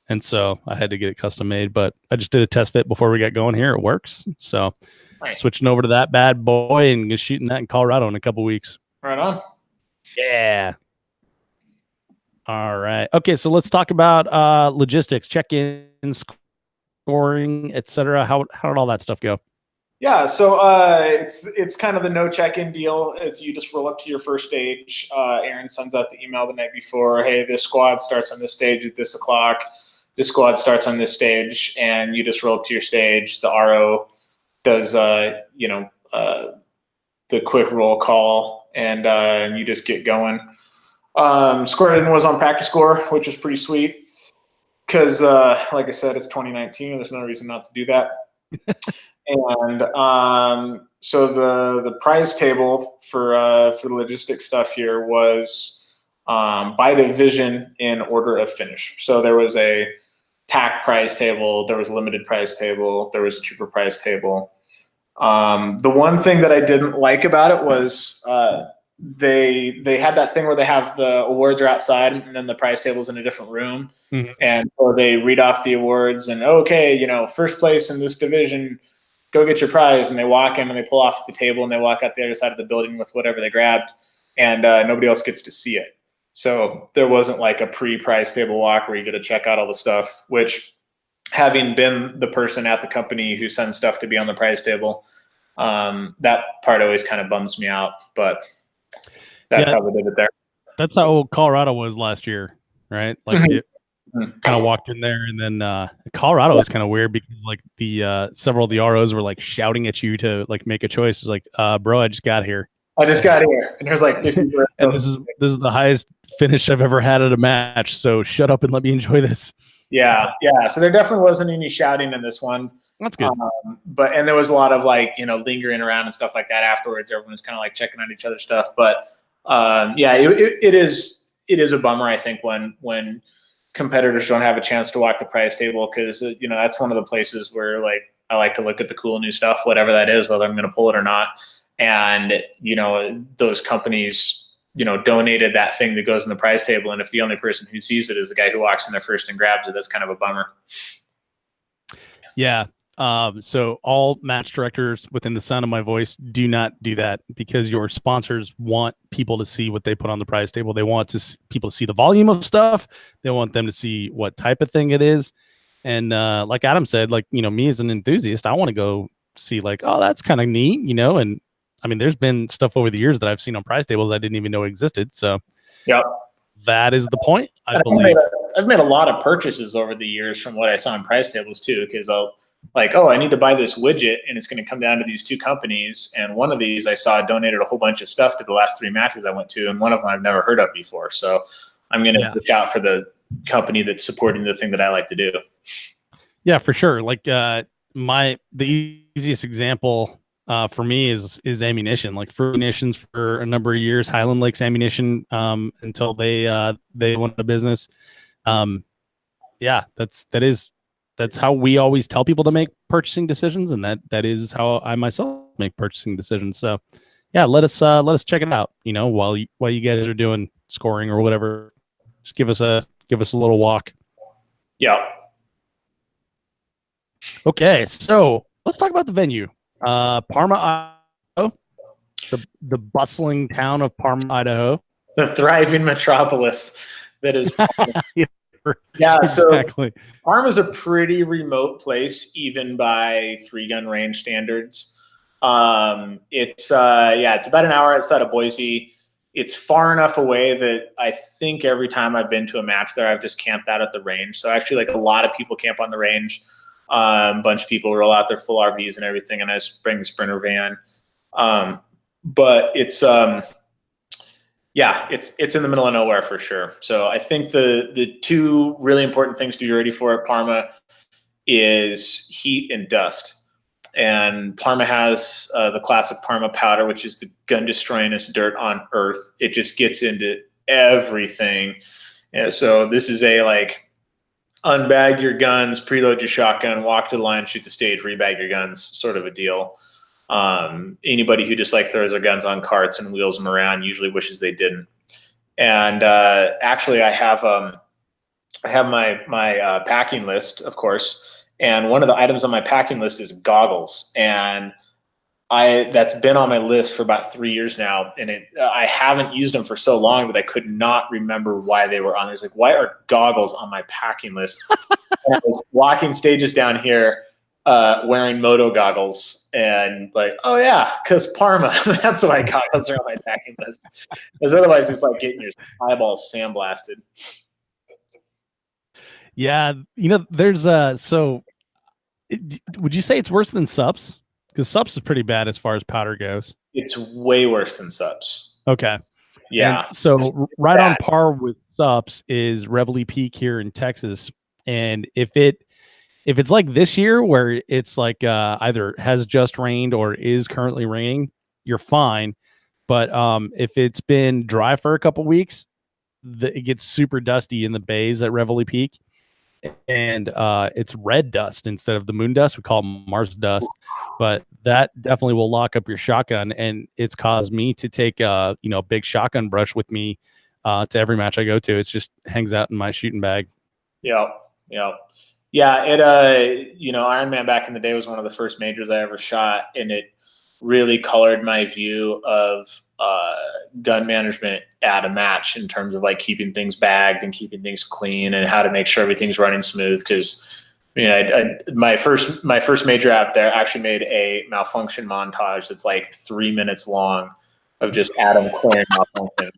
and so I had to get it custom made. But I just did a test fit before we got going here. It works. So nice. Switching over to that bad boy and just shooting that in Colorado in a couple weeks. Right on. Yeah. All right. Okay, so let's talk about logistics, check-in, scoring, etc. How did all that stuff go? Yeah, so it's kind of the no check-in deal. It's you just roll up to your first stage. Aaron sends out the email the night before. Hey, this squad starts on this stage at this o'clock. This squad starts on this stage, and you just roll up to your stage. The RO does the quick roll call, and you just get going. Square was on practice score, which was pretty sweet because, like I said, it's 2019. There's no reason not to do that. And so the prize table for the logistics stuff here was by division in order of finish. So there was a TAC prize table, there was a limited prize table, there was a trooper prize table. The one thing that I didn't like about it was they had that thing where they have the awards are outside and then the prize table's in a different room. Mm-hmm. And so they read off the awards and, okay, first place in this division go get your prize. And they walk in and they pull off the table and they walk out the other side of the building with whatever they grabbed, and nobody else gets to see it. So there wasn't like a pre-prize table walk where you get to check out all the stuff, which, having been the person at the company who sends stuff to be on the prize table, that part always kind of bums me out, but that's how we did it there. That's how Colorado was last year, right? Like it kind of walked in there, and then Colorado is kind of weird because like the several of the ROs were like shouting at you to like make a choice. It's like, bro, I just got here. I just got here, and there's like 50 and this is the highest finish I've ever had at a match. So shut up and let me enjoy this. Yeah. So there definitely wasn't any shouting in this one. That's good. And there was a lot of like, lingering around and stuff like that afterwards. Everyone was kind of like checking on each other's stuff. But it is a bummer, I think, when competitors don't have a chance to walk the prize table, because that's one of the places where like I like to look at the cool new stuff, whatever that is, whether I'm going to pull it or not. And those companies donated that thing that goes in the prize table, and if the only person who sees it is the guy who walks in there first and grabs it, that's kind of a bummer. Yeah. So all match directors within the sound of my voice, do not do that, because your sponsors want people to see what they put on the prize table. They want people to see the volume of stuff. They want them to see what type of thing it is. And like Adam said, like, me as an enthusiast, I want to go see like, oh, that's kind of neat, and I mean, there's been stuff over the years that I've seen on prize tables I didn't even know existed. So yeah, that is the point, I believe. I've made a lot of purchases over the years from what I saw on prize tables too, because I'll like, oh, I need to buy this widget, and it's going to come down to these two companies. And one of these I saw donated a whole bunch of stuff to the last 3 matches I went to, and one of them I've never heard of before. So I'm going to look out for the company that's supporting the thing that I like to do. Yeah, for sure. Like the easiest example for me is ammunition. Like for ammunitions for a number of years, Highland Lakes Ammunition, until they went out of business. That's how we always tell people to make purchasing decisions, and that is how I myself make purchasing decisions. So yeah, let us check it out, while you guys are doing scoring or whatever. Just give us a little walk. Yeah. Okay, so let's talk about the venue. Parma, Idaho, the bustling town of Parma, Idaho. The thriving metropolis that is Yeah, exactly. So Parma's a pretty remote place, even by 3-gun range standards. It's about an hour outside of Boise. It's far enough away that I think every time I've been to a match there, I've just camped out at the range. So actually, like, a lot of people camp on the range. A bunch of people roll out their full RVs and everything, and I just bring the Sprinter van. But it's it's in the middle of nowhere for sure. So I think the two really important things to be ready for at Parma is heat and dust. And Parma has the classic Parma powder, which is the gun destroyingest dirt on earth. It just gets into everything. And so this is a like, unbag your guns, preload your shotgun, walk to the line, shoot the stage, rebag your guns, sort of a deal. Anybody who just like throws their guns on carts and wheels them around usually wishes they didn't. And actually, I have my packing list, of course, and one of the items on my packing list is goggles, and that's been on my list for about 3 years now, and I haven't used them for so long that I could not remember why they were on there. It's like, why are goggles on my packing list? And I was walking stages down here wearing moto goggles, and like, oh yeah, because Parma. That's why goggles are on my packing list. Because otherwise, it's like getting your eyeballs sandblasted. Yeah, there's would you say it's worse than SUPs? Because SUPs is pretty bad as far as powder goes. It's way worse than SUPs. Okay. Yeah. And so right on par with SUPs is Reveille Peak here in Texas. And if it's like this year where it's like either has just rained or is currently raining, you're fine. But if it's been dry for a couple weeks, it gets super dusty in the bays at Reveille Peak. And it's red dust instead of the moon dust. We call it Mars dust, but that definitely will lock up your shotgun. And it's caused me to take a big shotgun brush with me to every match I go to. It just hangs out in my shooting bag. Yeah. Yeah, it you know, Ironman back in the day was one of the first majors I ever shot, and it really colored my view of gun management at a match in terms of like keeping things bagged and keeping things clean and how to make sure everything's running smooth. Because you know, my first major out there actually made a malfunction montage that's like 3 minutes long of just Adam clearing malfunctions.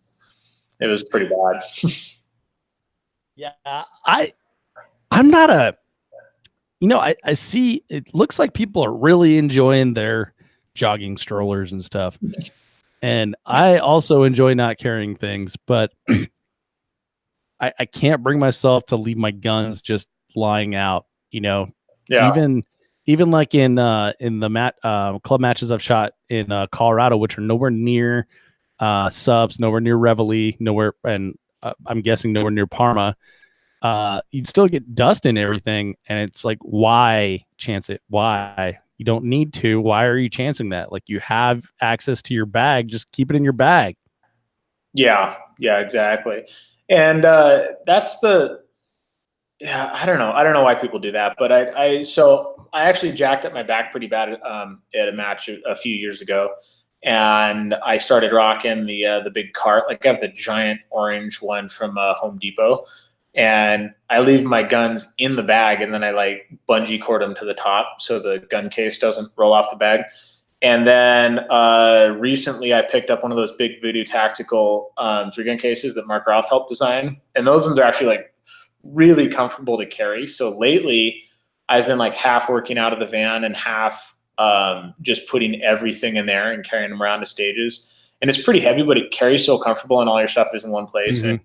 It was pretty bad. Yeah, I'm not a, you know, I see it looks like people are really enjoying their jogging strollers and stuff. And I also enjoy not carrying things, but I can't bring myself to leave my guns just lying out, you know. Yeah. Even like in the club matches I've shot in Colorado, which are nowhere near subs, nowhere near Reveille, nowhere, and I'm guessing nowhere near Parma. You'd still get dust in everything, and it's like, why chance it? Why? You don't need to. Why are you chancing that? Like, you have access to your bag, just keep it in your bag. Yeah, yeah, exactly. And that's the, yeah, I don't know why people do that, but so I actually jacked up my back pretty bad at a match a few years ago, and I started rocking the big cart. Like I have the giant orange one from Home Depot, and I leave my guns in the bag, and then I like bungee cord them to the top so the gun case doesn't roll off the bag. And then recently, I picked up one of those big Voodoo Tactical 3-gun cases that Mark Roth helped design, and those ones are actually like really comfortable to carry. So lately, I've been like half working out of the van and half just putting everything in there and carrying them around to stages. And it's pretty heavy, but it carries so comfortable, and all your stuff is in one place. Mm-hmm. And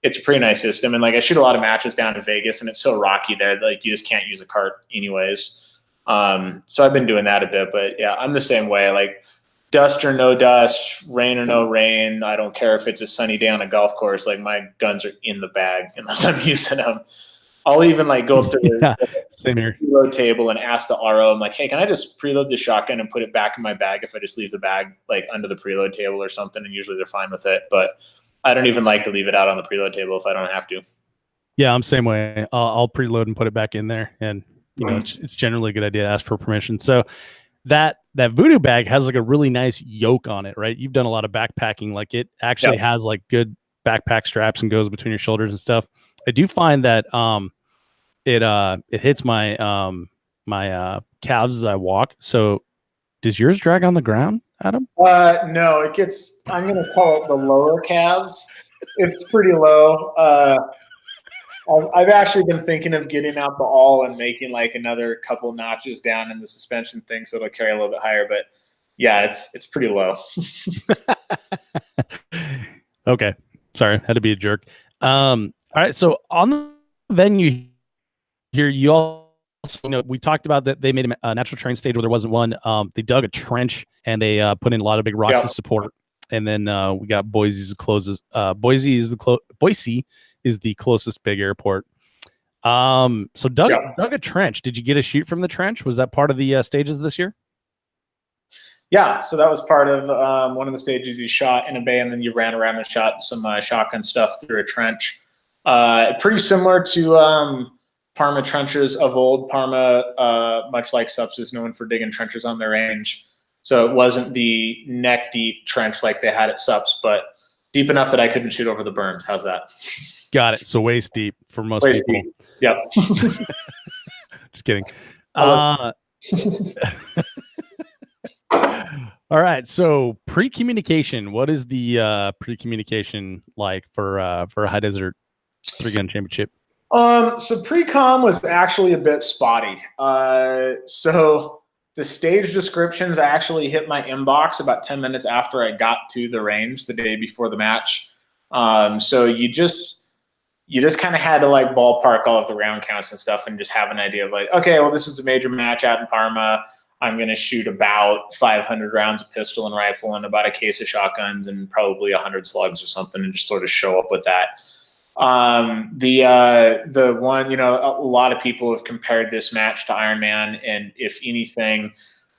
it's a pretty nice system. And like I shoot a lot of matches down in Vegas, and it's so rocky there that like you just can't use a cart anyways. So I've been doing that a bit, but yeah, I'm the same way. Like dust or no dust, rain or no rain, I don't care if it's a sunny day on a golf course. Like my guns are in the bag unless I'm using them. I'll even like go up to the Same here. preload table and ask the RO, I'm like, hey, can I just preload the shotgun and put it back in my bag if I just leave the bag like under the preload table or something? And usually they're fine with it, but I don't even like to leave it out on the preload table if I don't have to. Yeah, I'm same way. I'll preload and put it back in there, and you know, it's generally a good idea to ask for permission. So that Voodoo bag has like a really nice yoke on it, right? You've done a lot of backpacking, like it actually has like good backpack straps and goes between your shoulders and stuff. I do find that it hits my calves as I walk. So does yours drag on the ground, Adam? No, it gets, I'm going to call it the lower calves. It's pretty low. I've actually been thinking of getting out the awl and making like another couple notches down in the suspension thing so it'll carry a little bit higher. But yeah, it's pretty low. Okay. Sorry, had to be a jerk. All right. So on the venue here, you also, you know, we talked about that they made a natural terrain stage where there wasn't one. They dug a trench and they put in a lot of big rocks to support. And then we got Boise's closest. Boise is the closest big airport. So dug a trench. Did you get a shoot from the trench? Was that part of the stages this year? Yeah, so that was part of one of the stages. You shot in a bay, and then you ran around and shot some shotgun stuff through a trench. Pretty similar to Parma trenches of old. Parma, much like Sups, is known for digging trenches on their range. So it wasn't the neck deep trench like they had at Sups, but deep enough that I couldn't shoot over the berms. How's that? Got it. So waist deep for most Waist people. deep. Yep. Just kidding. All right. So pre-communication. What is the pre-communication like for a high desert 3-gun championship? So pre-com was actually a bit spotty. So the stage descriptions actually hit my inbox about 10 minutes after I got to the range the day before the match. So you just kind of had to like ballpark all of the round counts and stuff and just have an idea of like, okay, well, this is a major match out in Parma. I'm going to shoot about 500 rounds of pistol and rifle and about a case of shotguns and probably 100 slugs or something, and just sort of show up with that. The one, you know, a lot of people have compared this match to Ironman, and if anything,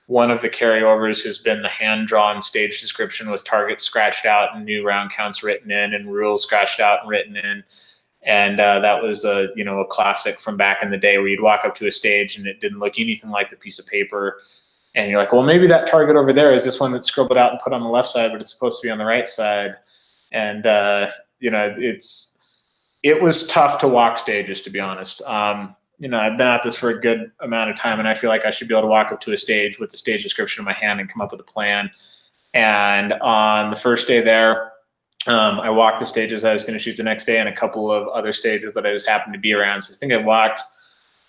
one of the carryovers has been the hand-drawn stage description with targets scratched out and new round counts written in and rules scratched out and written in. And that was a classic from back in the day where you'd walk up to a stage and it didn't look anything like the piece of paper. And you're like, well, maybe that target over there is this one that's scribbled out and put on the left side, but it's supposed to be on the right side. And, it was tough to walk stages, to be honest. I've been at this for a good amount of time, and I feel like I should be able to walk up to a stage with the stage description in my hand and come up with a plan. And on the first day there, I walked the stages I was going to shoot the next day and a couple of other stages that I just happened to be around. So I think I walked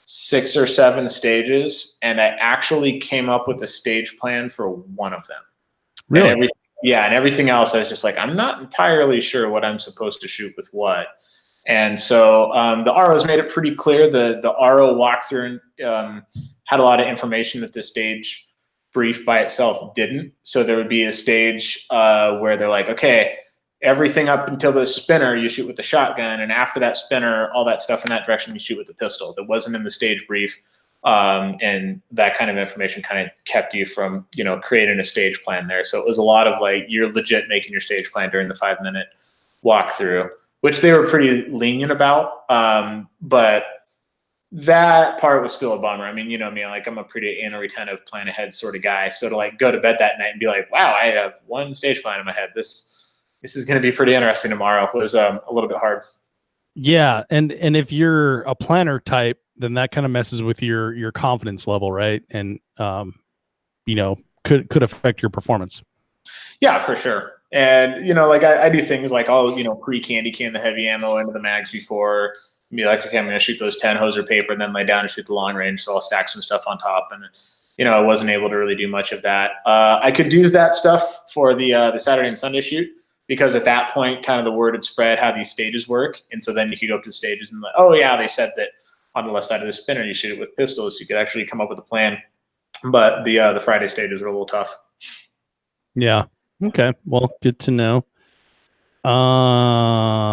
6 or 7 stages, and I actually came up with a stage plan for one of them. Really? And everything else I was just like, I'm not entirely sure what I'm supposed to shoot with what. And so the ROs made it pretty clear. The RO walkthrough had a lot of information that the stage brief by itself didn't. So there would be a stage where they're like, okay, everything up until the spinner you shoot with the shotgun, and after that spinner, all that stuff in that direction you shoot with the pistol. That wasn't in the stage brief, and that kind of information kind of kept you from creating a stage plan there. So it was a lot of like, you're legit making your stage plan during the 5-minute walkthrough, which they were pretty lenient about. But that part was still a bummer. I mean, you know me, like I'm a pretty anal retentive plan ahead sort of guy. So to like go to bed that night and be like, wow, I have one stage plan in my head. This is going to be pretty interesting tomorrow. It was a little bit hard. Yeah. And if you're a planner type, then that kind of messes with your confidence level, right? And, could affect your performance. Yeah, for sure. And, like I do things like I'll, pre-candy can the heavy ammo into the mags before, be like, okay, I'm going to shoot those 10 hoser paper and then lay down and shoot the long range. So I'll stack some stuff on top. And, I wasn't able to really do much of that. I could do that stuff for the Saturday and Sunday shoot, because at that point, kind of the word had spread how these stages work. And so then you could go up to the stages and like, oh yeah, they said that on the left side of the spinner, you shoot it with pistols. You could actually come up with a plan. But the Friday stages are a little tough. Yeah. Okay. Well, good to know.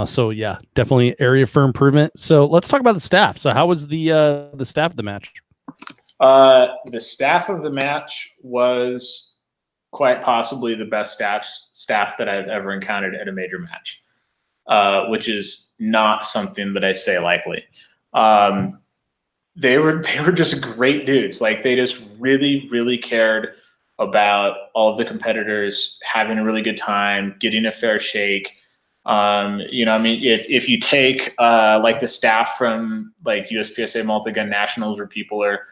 So yeah, definitely area for improvement. So let's talk about the staff. So how was the staff of the match? The staff of the match was quite possibly the best staff that I've ever encountered at a major match, which is not something that I say lightly. They were just great dudes. Like they just really, really cared about all of the competitors having a really good time, getting a fair shake. If you take like the staff from like USPSA multi-gun nationals, where people are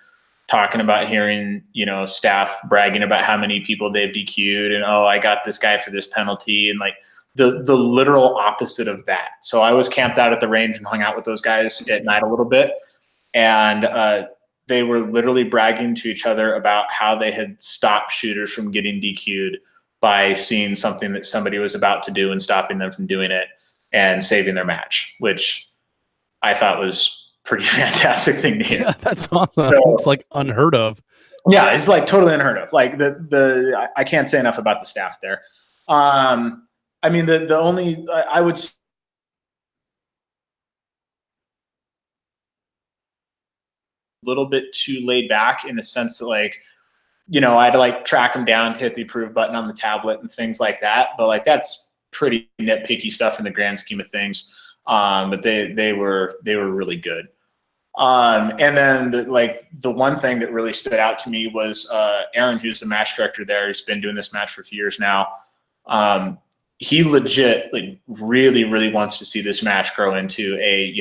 talking about hearing, staff bragging about how many people they've DQ'd and, oh, I got this guy for this penalty, and like the literal opposite of that. So I was camped out at the range and hung out with those guys at night a little bit. And they were literally bragging to each other about how they had stopped shooters from getting DQ'd by seeing something that somebody was about to do and stopping them from doing it and saving their match, which I thought was pretty fantastic thing to hear. Yeah, that's awesome. So, it's like unheard of. Yeah, it's like totally unheard of. Like I can't say enough about the staff there. The only I would little bit too laid back in the sense that like, I had to like track them down to hit the approve button on the tablet and things like that. But like, that's pretty nitpicky stuff in the grand scheme of things. But they were really good. And then the one thing that really stood out to me was Aaron, who's the match director there. He's been doing this match for a few years now. He legit like really, really wants to see this match grow into a,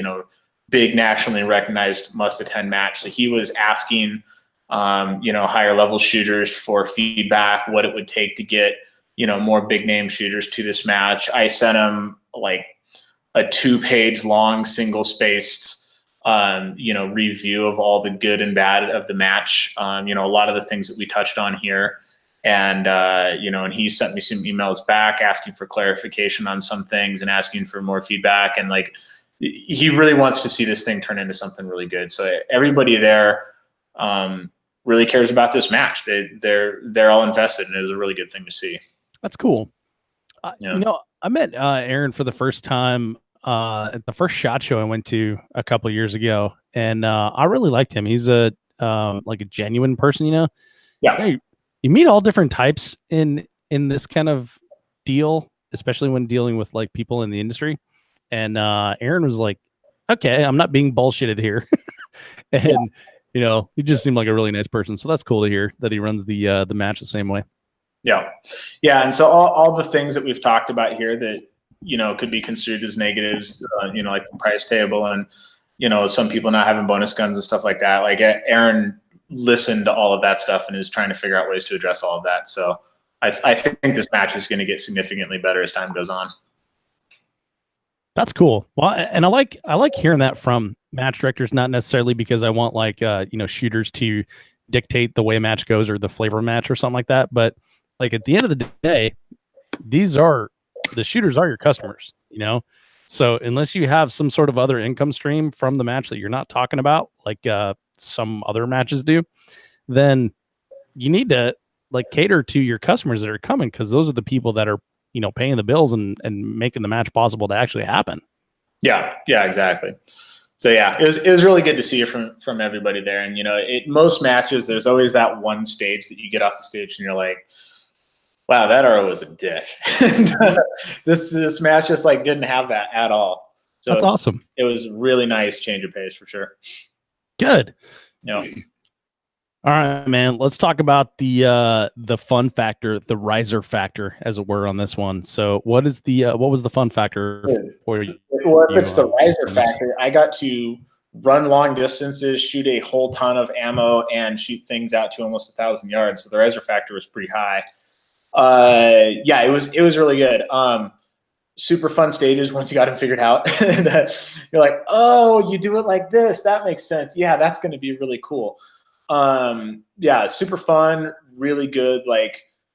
big nationally recognized must-attend match. So he was asking, higher level shooters for feedback, what it would take to get, more big name shooters to this match. I sent him like a 2-page long single spaced, review of all the good and bad of the match. A lot of the things that we touched on here. And, and he sent me some emails back asking for clarification on some things and asking for more feedback. And like, he really wants to see this thing turn into something really good. So everybody there really cares about this match. They're all invested, and it was a really good thing to see. That's cool. I met Aaron for the first time at the first SHOT Show I went to a couple of years ago, and I really liked him. He's a genuine person, Yeah. You meet all different types in this kind of deal, especially when dealing with like people in the industry. And Aaron was like okay, I'm not being bullshitted here. And he just seemed like a really nice person. So that's cool to hear that he runs the match the same way. Yeah. Yeah. And so all the things that we've talked about here that, could be construed as negatives, like the price table and, some people not having bonus guns and stuff like that. Like Aaron listened to all of that stuff and is trying to figure out ways to address all of that. So I think this match is going to get significantly better as time goes on. That's cool. Well, and I like hearing that from match directors, not necessarily because I want shooters to dictate the way a match goes or the flavor of a match or something like that. But like at the end of the day, the shooters are your customers, So unless you have some sort of other income stream from the match that you're not talking about, like some other matches do, then you need to cater to your customers that are coming, because those are the people that are paying the bills and making the match possible to actually happen. Yeah, exactly. So yeah, it was really good to see you from everybody there. And most matches, there's always that one stage that you get off the stage and you're like, wow, that RO was a dick. This match just didn't have that at all. So that's awesome. It was really nice change of pace for sure. Good. Yeah. All right, man. Let's talk about the fun factor, the riser factor, as it were, on this one. So, what was the fun factor for you? Well, if it's the riser factor, I got to run long distances, shoot a whole ton of ammo, and shoot things out to almost 1,000 yards. So the riser factor was pretty high. Yeah, it was really good. Super fun stages once you got them figured out. You're like, oh, you do it like this. That makes sense. Yeah, that's going to be really cool. Yeah, super fun, really good,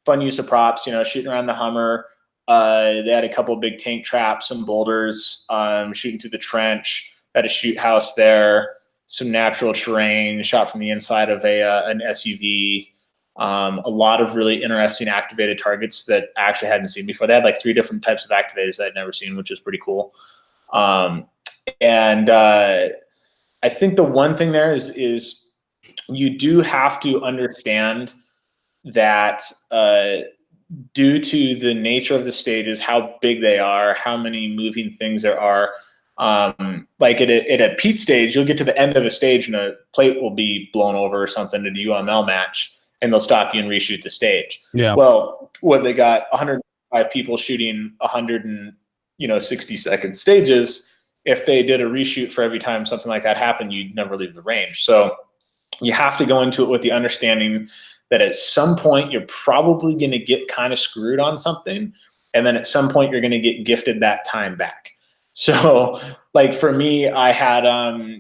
fun use of props, shooting around the Hummer. They had a couple of big tank traps, some boulders, shooting through the trench, had a shoot house there, some natural terrain, shot from the inside of an SUV. A lot of really interesting activated targets that I actually hadn't seen before. They had 3 different types of activators that I'd never seen, which is pretty cool. And I think the one thing there is you do have to understand that due to the nature of the stages, how big they are, how many moving things there are, at a Pete stage, you'll get to the end of a stage and a plate will be blown over or something in a UML match, and they'll stop you and reshoot the stage. Yeah. Well, when they got 105 people shooting 160-second stages, if they did a reshoot for every time something like that happened, you'd never leave the range. So you have to go into it with the understanding that at some point you're probably going to get kind of screwed on something, and then at some point you're going to get gifted that time back. So for me, I had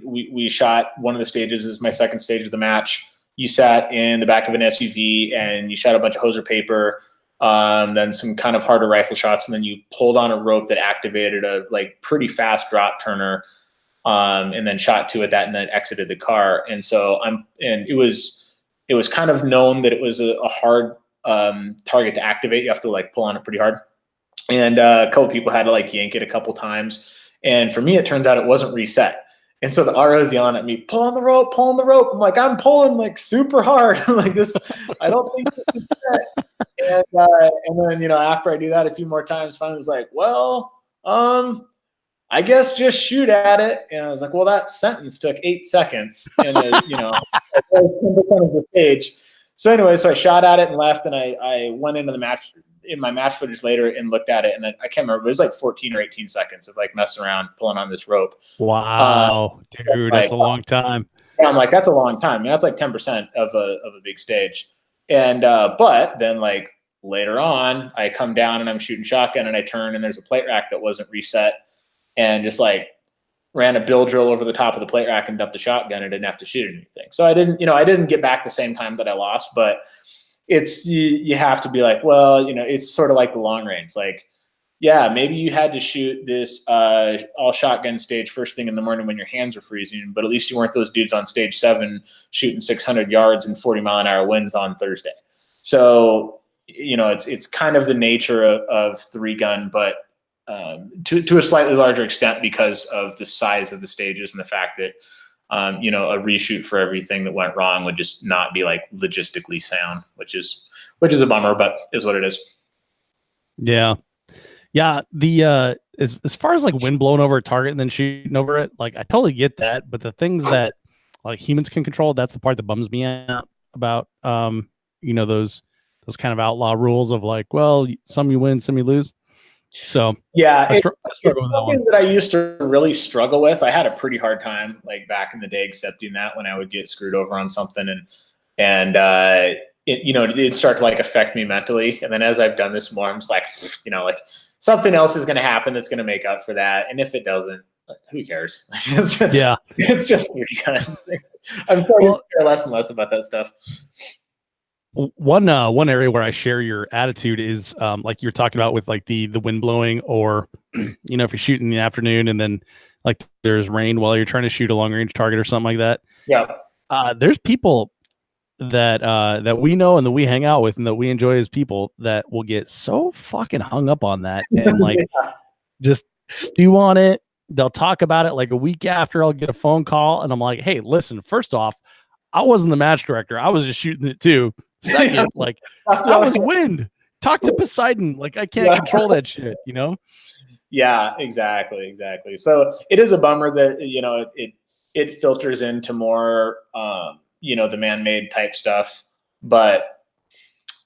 we shot one of the stages is my second stage of the match. You sat in the back of an SUV and you shot a bunch of hoser paper, then some kind of harder rifle shots, and then you pulled on a rope that activated a pretty fast drop turner, and then shot 2 at that, and then exited the car. And so it was kind of known that it was a hard target to activate. You have to pull on it pretty hard, and a couple people had to yank it a couple times. And for me, it turns out it wasn't reset. And so the RO is yelling at me, pull on the rope, pull on the rope. I'm like, I'm pulling super hard. This, I don't think this is set. And then, after I do that a few more times, finally was like, well, I guess just shoot at it. And I was like, well, that sentence took 8 seconds. And, 10% of the stage. So anyway, so I shot at it and left, and I went into the match in my match footage later and looked at it, and I can't remember. It was 14 or 18 seconds of messing around, pulling on this rope. Wow, dude, that's a long time. Yeah, I'm like, that's a long time. I mean, that's 10% of a big stage. And but then later on, I come down and I'm shooting shotgun, and I turn and there's a plate rack that wasn't reset, and just ran a bill drill over the top of the plate rack and dumped the shotgun. I didn't have to shoot anything. So I didn't get back the same time that I lost, but it's, you have to be well, it's sort of like the long range. Yeah, maybe you had to shoot this all shotgun stage first thing in the morning when your hands were freezing, but at least you weren't those dudes on stage 7 shooting 600 yards and 40-mile-an-hour winds on Thursday. So, it's kind of the nature of 3-gun, but to a slightly larger extent because of the size of the stages and the fact that a reshoot for everything that went wrong would just not be logistically sound, which is a bummer, but is what it is. Yeah. The as far as like wind blowing over a target and then shooting over it, like I totally get that. But the things that like humans can control, that's the part that bums me out about those kind of outlaw rules of like, well, some you win, some you lose. So yeah, I struggle with that one. something that I used to really struggle with. I had a pretty hard time like back in the day accepting that when I would get screwed over on something and it'd start to like affect me mentally. And then as I've done this more, I'm just like, like something else is going to happen that's going to make up for that. And if it doesn't, who cares? It's just Recon. I'm starting to care less and less about that stuff. One area where I share your attitude is like you're talking about with like the wind blowing, or if you're shooting in the afternoon and then like there's rain while you're trying to shoot a long range target or something like that. Yeah. There's people that we know and that we hang out with and that we enjoy as people that will get so fucking hung up on that and like just stew on it. They'll talk about it like a week after. I'll get a phone call and I'm like, hey, listen, first off, I wasn't the match director. I was just shooting it too. Second, like that was wind. Talk to Poseidon. Like I can't control that shit, Yeah, exactly. So it is a bummer that it filters into more the man-made type stuff. But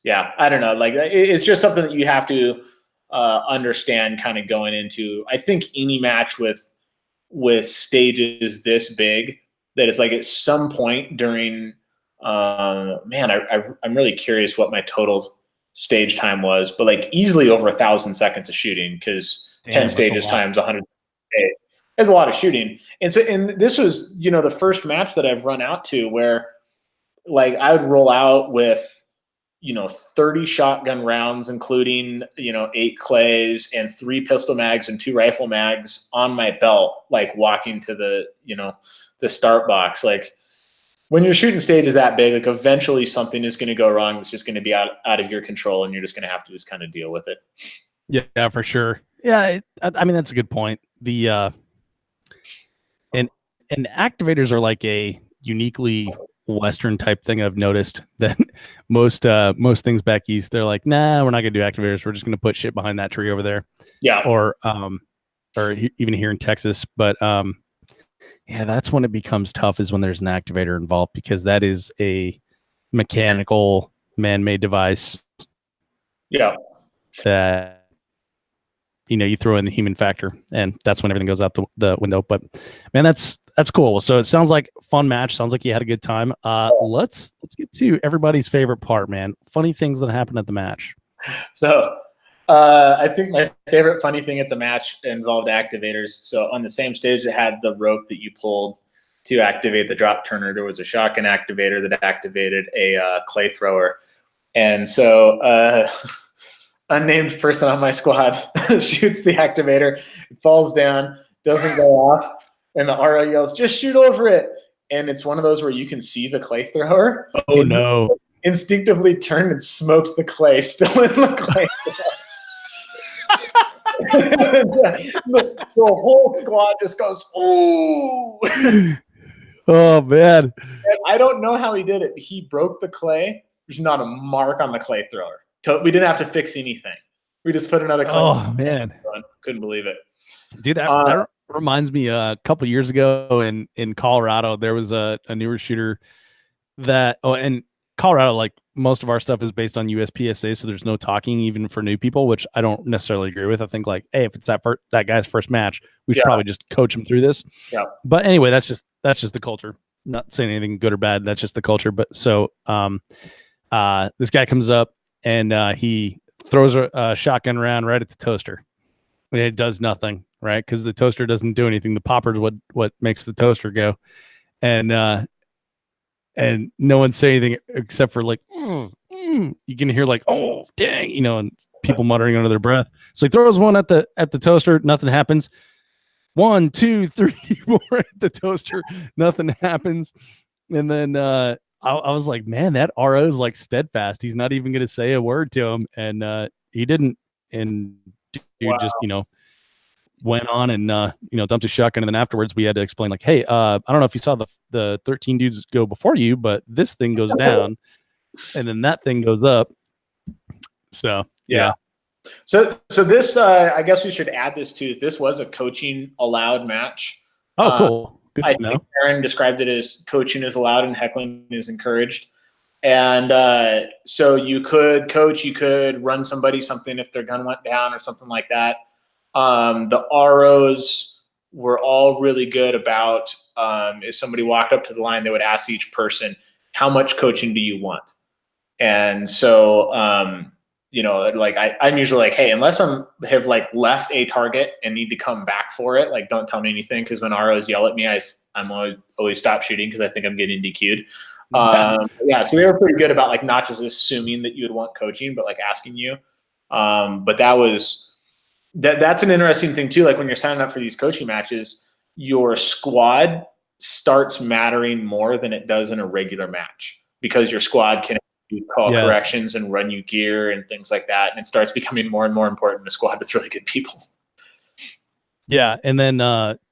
yeah, I don't know. Like it's just something that you have to understand kind of going into. I think any match with stages this big, that it's like at some point during I'm really curious what my total stage time was, but like easily over 1,000 seconds of shooting, because 10 stages times 100 is a lot of shooting. And this was the first match that I've run out to where like I would roll out with 30 shotgun rounds, including 8 clays and 3 pistol mags and 2 rifle mags on my belt, like walking to the start box. Like when you're shooting stages that big, like eventually something is going to go wrong. It's just going to be out of your control, and you're just going to have to just kind of deal with it. Yeah, for sure. Yeah, I mean that's a good point. The and activators are like a uniquely Western type thing. I've noticed that most things back east, they're like, nah, we're not gonna do activators. We're just gonna put shit behind that tree over there. Yeah. Or even here in Texas, but yeah, that's when it becomes tough, is when there's an activator involved, because that is a mechanical man-made device. Yeah. That you throw in the human factor, and that's when everything goes out the window. But man, that's cool. So it sounds like fun match. Sounds like you had a good time. Let's get to everybody's favorite part, man. Funny things that happened at the match. So I think my favorite funny thing at the match involved activators. So on the same stage that had the rope that you pulled to activate the drop turner, there was a shotgun activator that activated a clay thrower. And so unnamed person on my squad shoots the activator, it falls down, doesn't go off, and the RO yells, just shoot over it. And it's one of those where you can see the clay thrower. Oh, no. Instinctively turned and smoked the clay, still in the clay. The whole squad just goes, ooh. Oh, man. And I don't know how he did it. He broke the clay. There's not a mark on the clay thrower. We didn't have to fix anything. We just put another clay. Oh, man. Couldn't believe it. Dude, that reminds me, a couple years ago in Colorado, there was a newer shooter that, and Colorado, like most of our stuff is based on USPSA, so there's no talking even for new people, which I don't necessarily agree with. I think like, hey, if it's that guy's first match, we should probably just coach him through this. Yeah. But anyway, that's just the culture. Not saying anything good or bad. That's just the culture. But so this guy comes up and he throws a shotgun round right at the toaster. And it does nothing, right? Because the toaster doesn't do anything. The popper's what makes the toaster go. And no one say anything except for like, you can hear like, oh dang, and people muttering under their breath. So he throws one at the toaster, nothing happens. 1, 2, 3 more at the toaster, nothing happens. And then I was like, man, that RO is like steadfast. He's not even gonna say a word to him, and he didn't. And dude just went on and dumped his shotgun, and then afterwards we had to explain like, hey, I don't know if you saw the 13 dudes go before you, but this thing goes down and then that thing goes up. So yeah. So this, I guess we should add this too. This was a coaching allowed match. Oh, cool. Good I to know. think Aaron described it as coaching is allowed and heckling is encouraged. And so you could coach, you could run somebody something if their gun went down or something like that. The ROs were all really good about if somebody walked up to the line, they would ask each person, how much coaching do you want? And so, like I'm usually like, hey, unless have like left a target and need to come back for it, like don't tell me anything, because when ROs yell at me, I'm always stop shooting because I think I'm getting DQ'd. So they were pretty good about like not just assuming that you would want coaching, but like asking you. But that's an interesting thing too. Like when you're signing up for these coaching matches, your squad starts mattering more than it does in a regular match, because your squad can call corrections and run you gear and things like that. And it starts becoming more and more important in a squad with really good people. Yeah. And then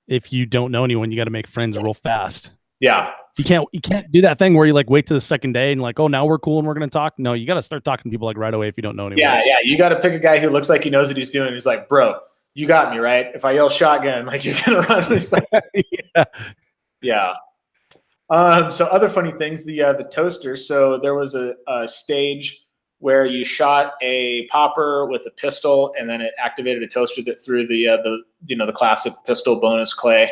if you don't know anyone, you got to make friends real fast. Yeah. You can't do that thing where you like wait to the second day and like, oh, now we're cool and we're going to talk. No, you got to start talking to people like right away if you don't know anyone. Yeah. You got to pick a guy who looks like he knows what he's doing. He's like, bro, you got me, right? If I yell shotgun, like you're going to run. He's like, yeah. So other funny things, the toaster. So there was a stage where you shot a popper with a pistol, and then it activated a toaster that threw the classic pistol bonus clay.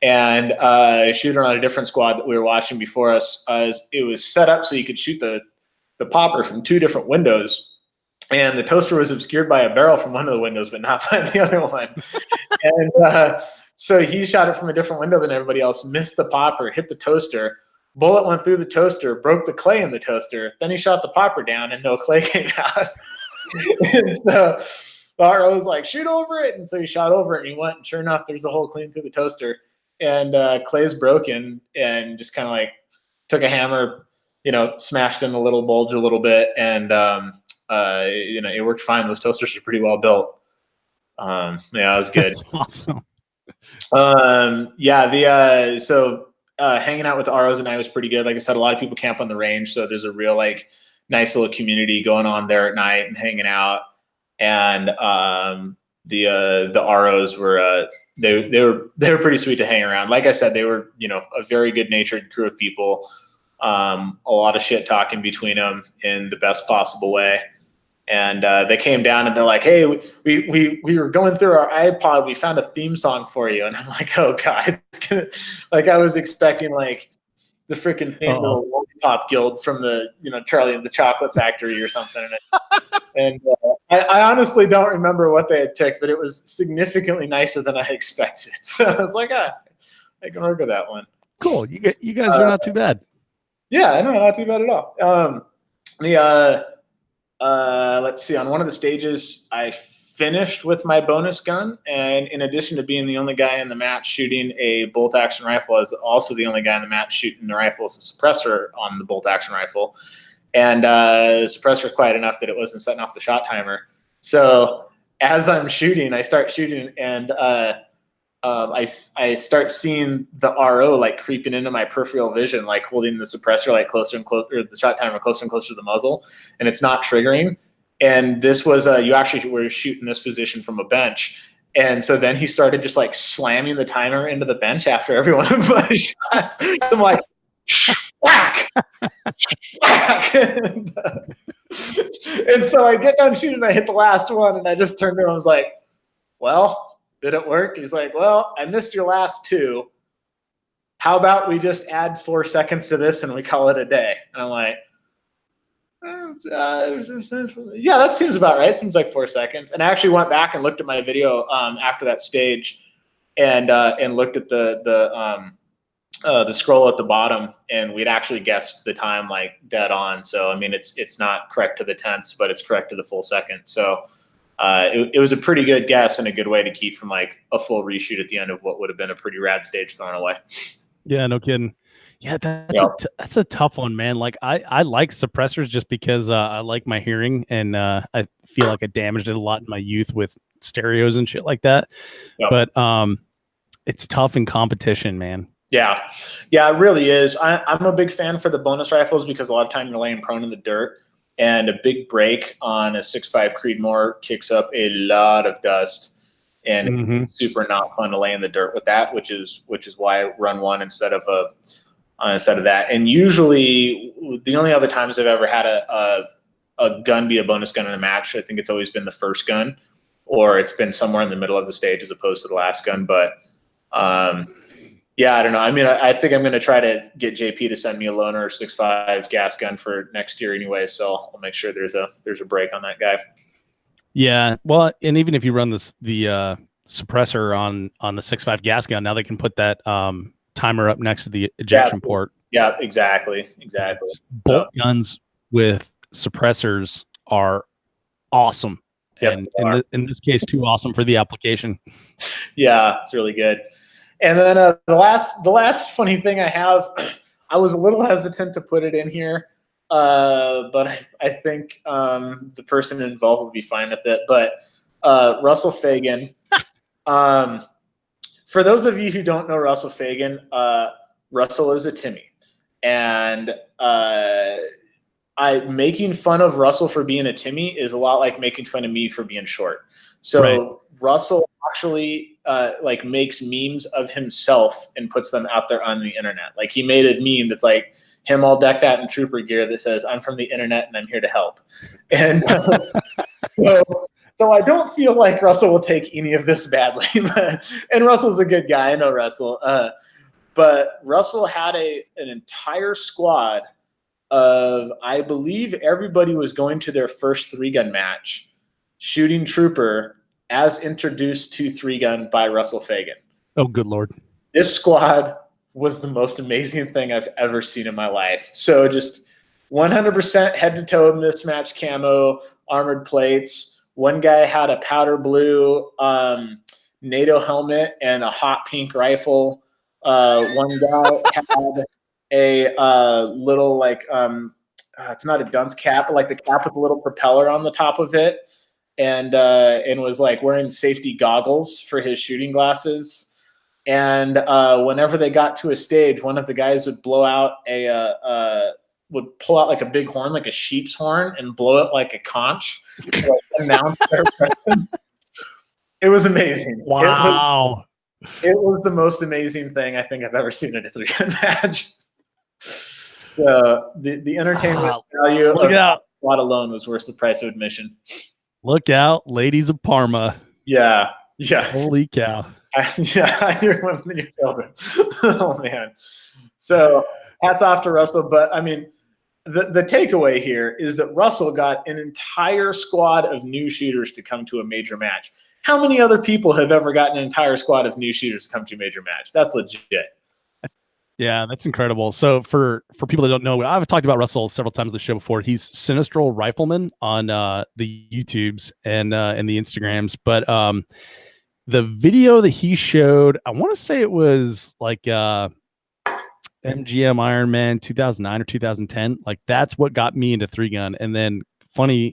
And a shooter on a different squad that we were watching before us, it was set up so you could shoot the popper from two different windows, and the toaster was obscured by a barrel from one of the windows, but not by the other one. And so he shot it from a different window than everybody else, missed the popper, hit the toaster. Bullet went through the toaster, broke the clay in the toaster. Then he shot the popper down, and no clay came out. And so the RO was like, shoot over it. And so he shot over it, and he went, and sure enough, there's a hole clean through the toaster. And clay's broken, and just kind of like took a hammer, smashed in the little bulge a little bit, and it worked fine. Those toasters are pretty well built. It was good. That's awesome. Hanging out with the ROs and I was pretty good. Like I said, a lot of people camp on the range, so there's a real like nice little community going on there at night and hanging out. And the ROs were they were pretty sweet to hang around. Like I said, they were a very good natured crew of people. A lot of shit talking between them in the best possible way. And they came down and they're like, hey, we were going through our iPod. We found a theme song for you. And I'm like, oh, God. Like I was expecting like the freaking theme of the Lollipop Guild from the, Charlie and the Chocolate Factory or something. And I honestly don't remember what they had picked, but it was significantly nicer than I expected. So I was like, I can work with that one. Cool. You guys are not too bad. Yeah, I know, not too bad at all. Let's see. On one of the stages, I finished with my bonus gun, and in addition to being the only guy in the match shooting a bolt action rifle, I was also the only guy in the match shooting the rifle as a suppressor on the bolt action rifle. And the suppressor was quiet enough that it wasn't setting off the shot timer. So as I'm shooting, I start shooting, and I start seeing the RO like creeping into my peripheral vision, like holding the suppressor like closer and closer, or the shot timer closer and closer to the muzzle, and it's not triggering. And this was you actually were shooting this position from a bench, and so then he started just like slamming the timer into the bench after every one of my shots. So I'm like, whack, whack. And so I get done shooting, I hit the last one, and I just turned to him and was like, well, did it work? He's like, well, I missed your last two. How about we just add 4 seconds to this and we call it a day? And I'm like, yeah, that seems about right. Seems like 4 seconds. And I actually went back and looked at my video after that stage, and looked at the scroll at the bottom, and we'd actually guessed the time like dead on. So I mean, it's not correct to the tenths, but it's correct to the full second. So it was a pretty good guess and a good way to keep from like a full reshoot at the end of what would have been a pretty rad stage thrown away. Yeah, no kidding. Yeah, that's a tough one, man. Like I like suppressors just because I like my hearing, and I feel like I damaged it a lot in my youth with stereos and shit like that. Yep. But it's tough in competition, man. Yeah, it really is. I'm a big fan for the bonus rifles because a lot of time you're laying prone in the dirt, and a big break on a 6.5 Creedmoor kicks up a lot of dust, and it's super not fun to lay in the dirt with that, which is why I run one instead of that. And usually, the only other times I've ever had a gun be a bonus gun in a match, I think it's always been the first gun, or it's been somewhere in the middle of the stage as opposed to the last gun. But yeah, I don't know. I mean, I think I'm going to try to get JP to send me a loaner 6.5 gas gun for next year anyway. So I'll make sure there's a break on that guy. Yeah. Well, and even if you run the suppressor on the 6.5 gas gun, now they can put that timer up next to the ejection port. Yeah, exactly. Bolt guns with suppressors are awesome. Yes, and in this case, too awesome for the application. Yeah, it's really good. And then the last funny thing I have, I was a little hesitant to put it in here, but I think the person involved will be fine with it. But Russell Fagan, for those of you who don't know Russell Fagan, Russell is a Timmy, and making fun of Russell for being a Timmy is a lot like making fun of me for being short. So right. Russell actually like makes memes of himself and puts them out there on the internet. Like he made a meme that's like him all decked out in trooper gear that says, "I'm from the internet and I'm here to help." And so I don't feel like Russell will take any of this badly. And Russell's a good guy. I know Russell. But Russell had an entire squad of, I believe everybody was going to their first 3-gun match, shooting trooper as introduced to 3-gun by Russell Fagan. Oh, good Lord. This squad was the most amazing thing I've ever seen in my life. So just 100% head-to-toe mismatched camo, armored plates. One guy had a powder blue NATO helmet and a hot pink rifle. One guy had a little like it's not a dunce cap, but like the cap with a little propeller on the top of it, and was like wearing safety goggles for his shooting glasses. And whenever they got to a stage, one of the guys would blow out would pull out like a big horn, like a sheep's horn, and blow it like a conch. To, like, announce their presence. It was amazing. Wow. It was the most amazing thing I think I've ever seen in a 3-gun match. The entertainment value of that squad alone was worth the price of admission. Look out, ladies of Parma. Yeah. Holy cow. I hear women in your children. Oh, man. So hats off to Russell. But, I mean, the takeaway here is that Russell got an entire squad of new shooters to come to a major match. How many other people have ever gotten an entire squad of new shooters to come to a major match? That's legit. Yeah, that's incredible. So for people that don't know, I've talked about Russell several times on the show before. He's Sinistral Rifleman on the YouTubes and the Instagrams. But the video that he showed, I want to say it was like MGM Ironman 2009 or 2010. Like that's what got me into 3-gun. And then funny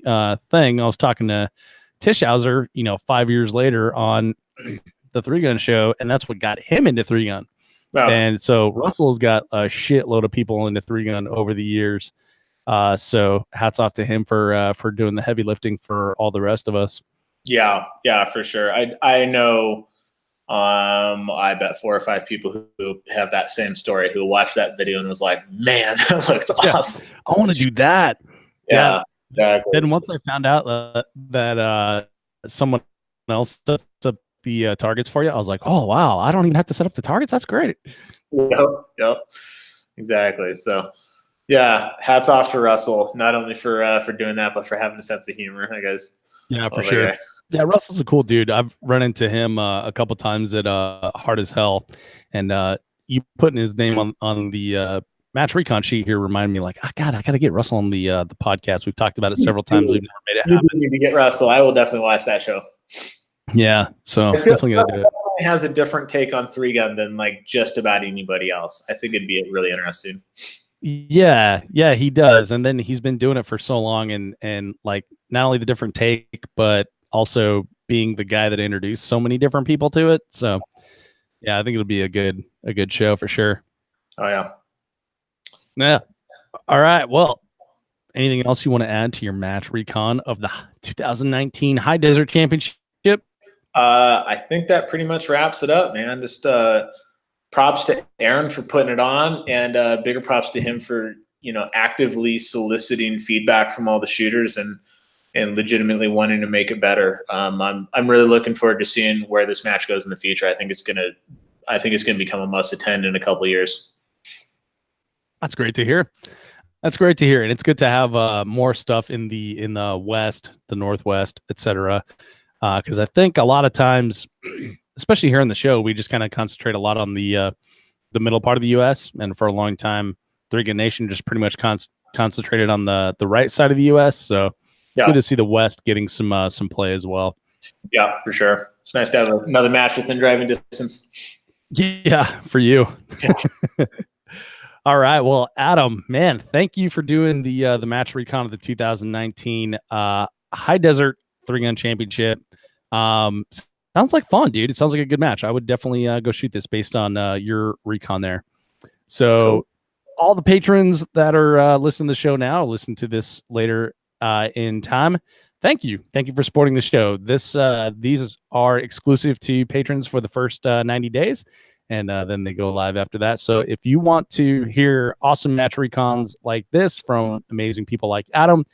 thing, I was talking to Tischhauser, 5 years later on the 3-gun show, and that's what got him into 3-gun. Wow. And so Russell's got a shitload of people into 3-gun over the years. So hats off to him for doing the heavy lifting for all the rest of us. Yeah, for sure. I know I bet 4 or 5 people who have that same story who watched that video and was like, man, that looks awesome. I want to do that. Yeah. Exactly. Then once I found out that someone else set up the targets for you, I was like, oh, wow, I don't even have to set up the targets. That's great. Yep. Exactly. So, yeah, hats off to Russell, not only for doing that, but for having a sense of humor, I guess. Yeah, for sure. Yeah, Russell's a cool dude. I've run into him a couple times at Hard as Hell, and you putting his name on the Match Recon sheet here remind me, like, I gotta get Russell on the podcast. We've talked about it several times. We've never made it happen. You need to get Russell. I will definitely watch that show. Yeah, so definitely gotta do it. He has a different take on 3-gun than like just about anybody else. I think it'd be really interesting. Yeah, he does. And then he's been doing it for so long, and like not only the different take, but also being the guy that introduced so many different people to it. So yeah, I think it'll be a good show for sure. Oh yeah. Yeah. All right. Well, anything else you want to add to your match recon of the 2019 High Desert Championship? I think that pretty much wraps it up, man. Just props to Aaron for putting it on, and bigger props to him for actively soliciting feedback from all the shooters and legitimately wanting to make it better. I'm really looking forward to seeing where this match goes in the future. I think it's gonna become a must attend in a couple of years. That's great to hear. That's great to hear, and it's good to have more stuff in the West, the Northwest, etc. Because I think a lot of times, especially here in the show, we just kind of concentrate a lot on the middle part of the U.S. And for a long time, the Recon Nation just pretty much concentrated on the right side of the U.S. So it's good to see the West getting some play as well. Yeah, for sure. It's nice to have another match within driving distance. Yeah, for you. All right. Well, Adam, man, thank you for doing the match recon of the 2019 High Desert 3-gun championship. Sounds like fun, dude. It sounds like a good match. I would definitely go shoot this based on your recon there. So cool. All the patrons that are listening to the show now, listen to this later in time. Thank you. Thank you for supporting the show. These are exclusive to patrons for the first 90 days. And then they go live after that. So if you want to hear awesome match recons like this from amazing people like Adam,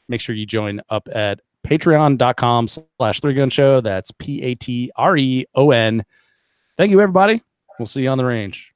make sure you join up at patreon.com/3gunshow. That's Patreon. Thank you, everybody. We'll see you on the range.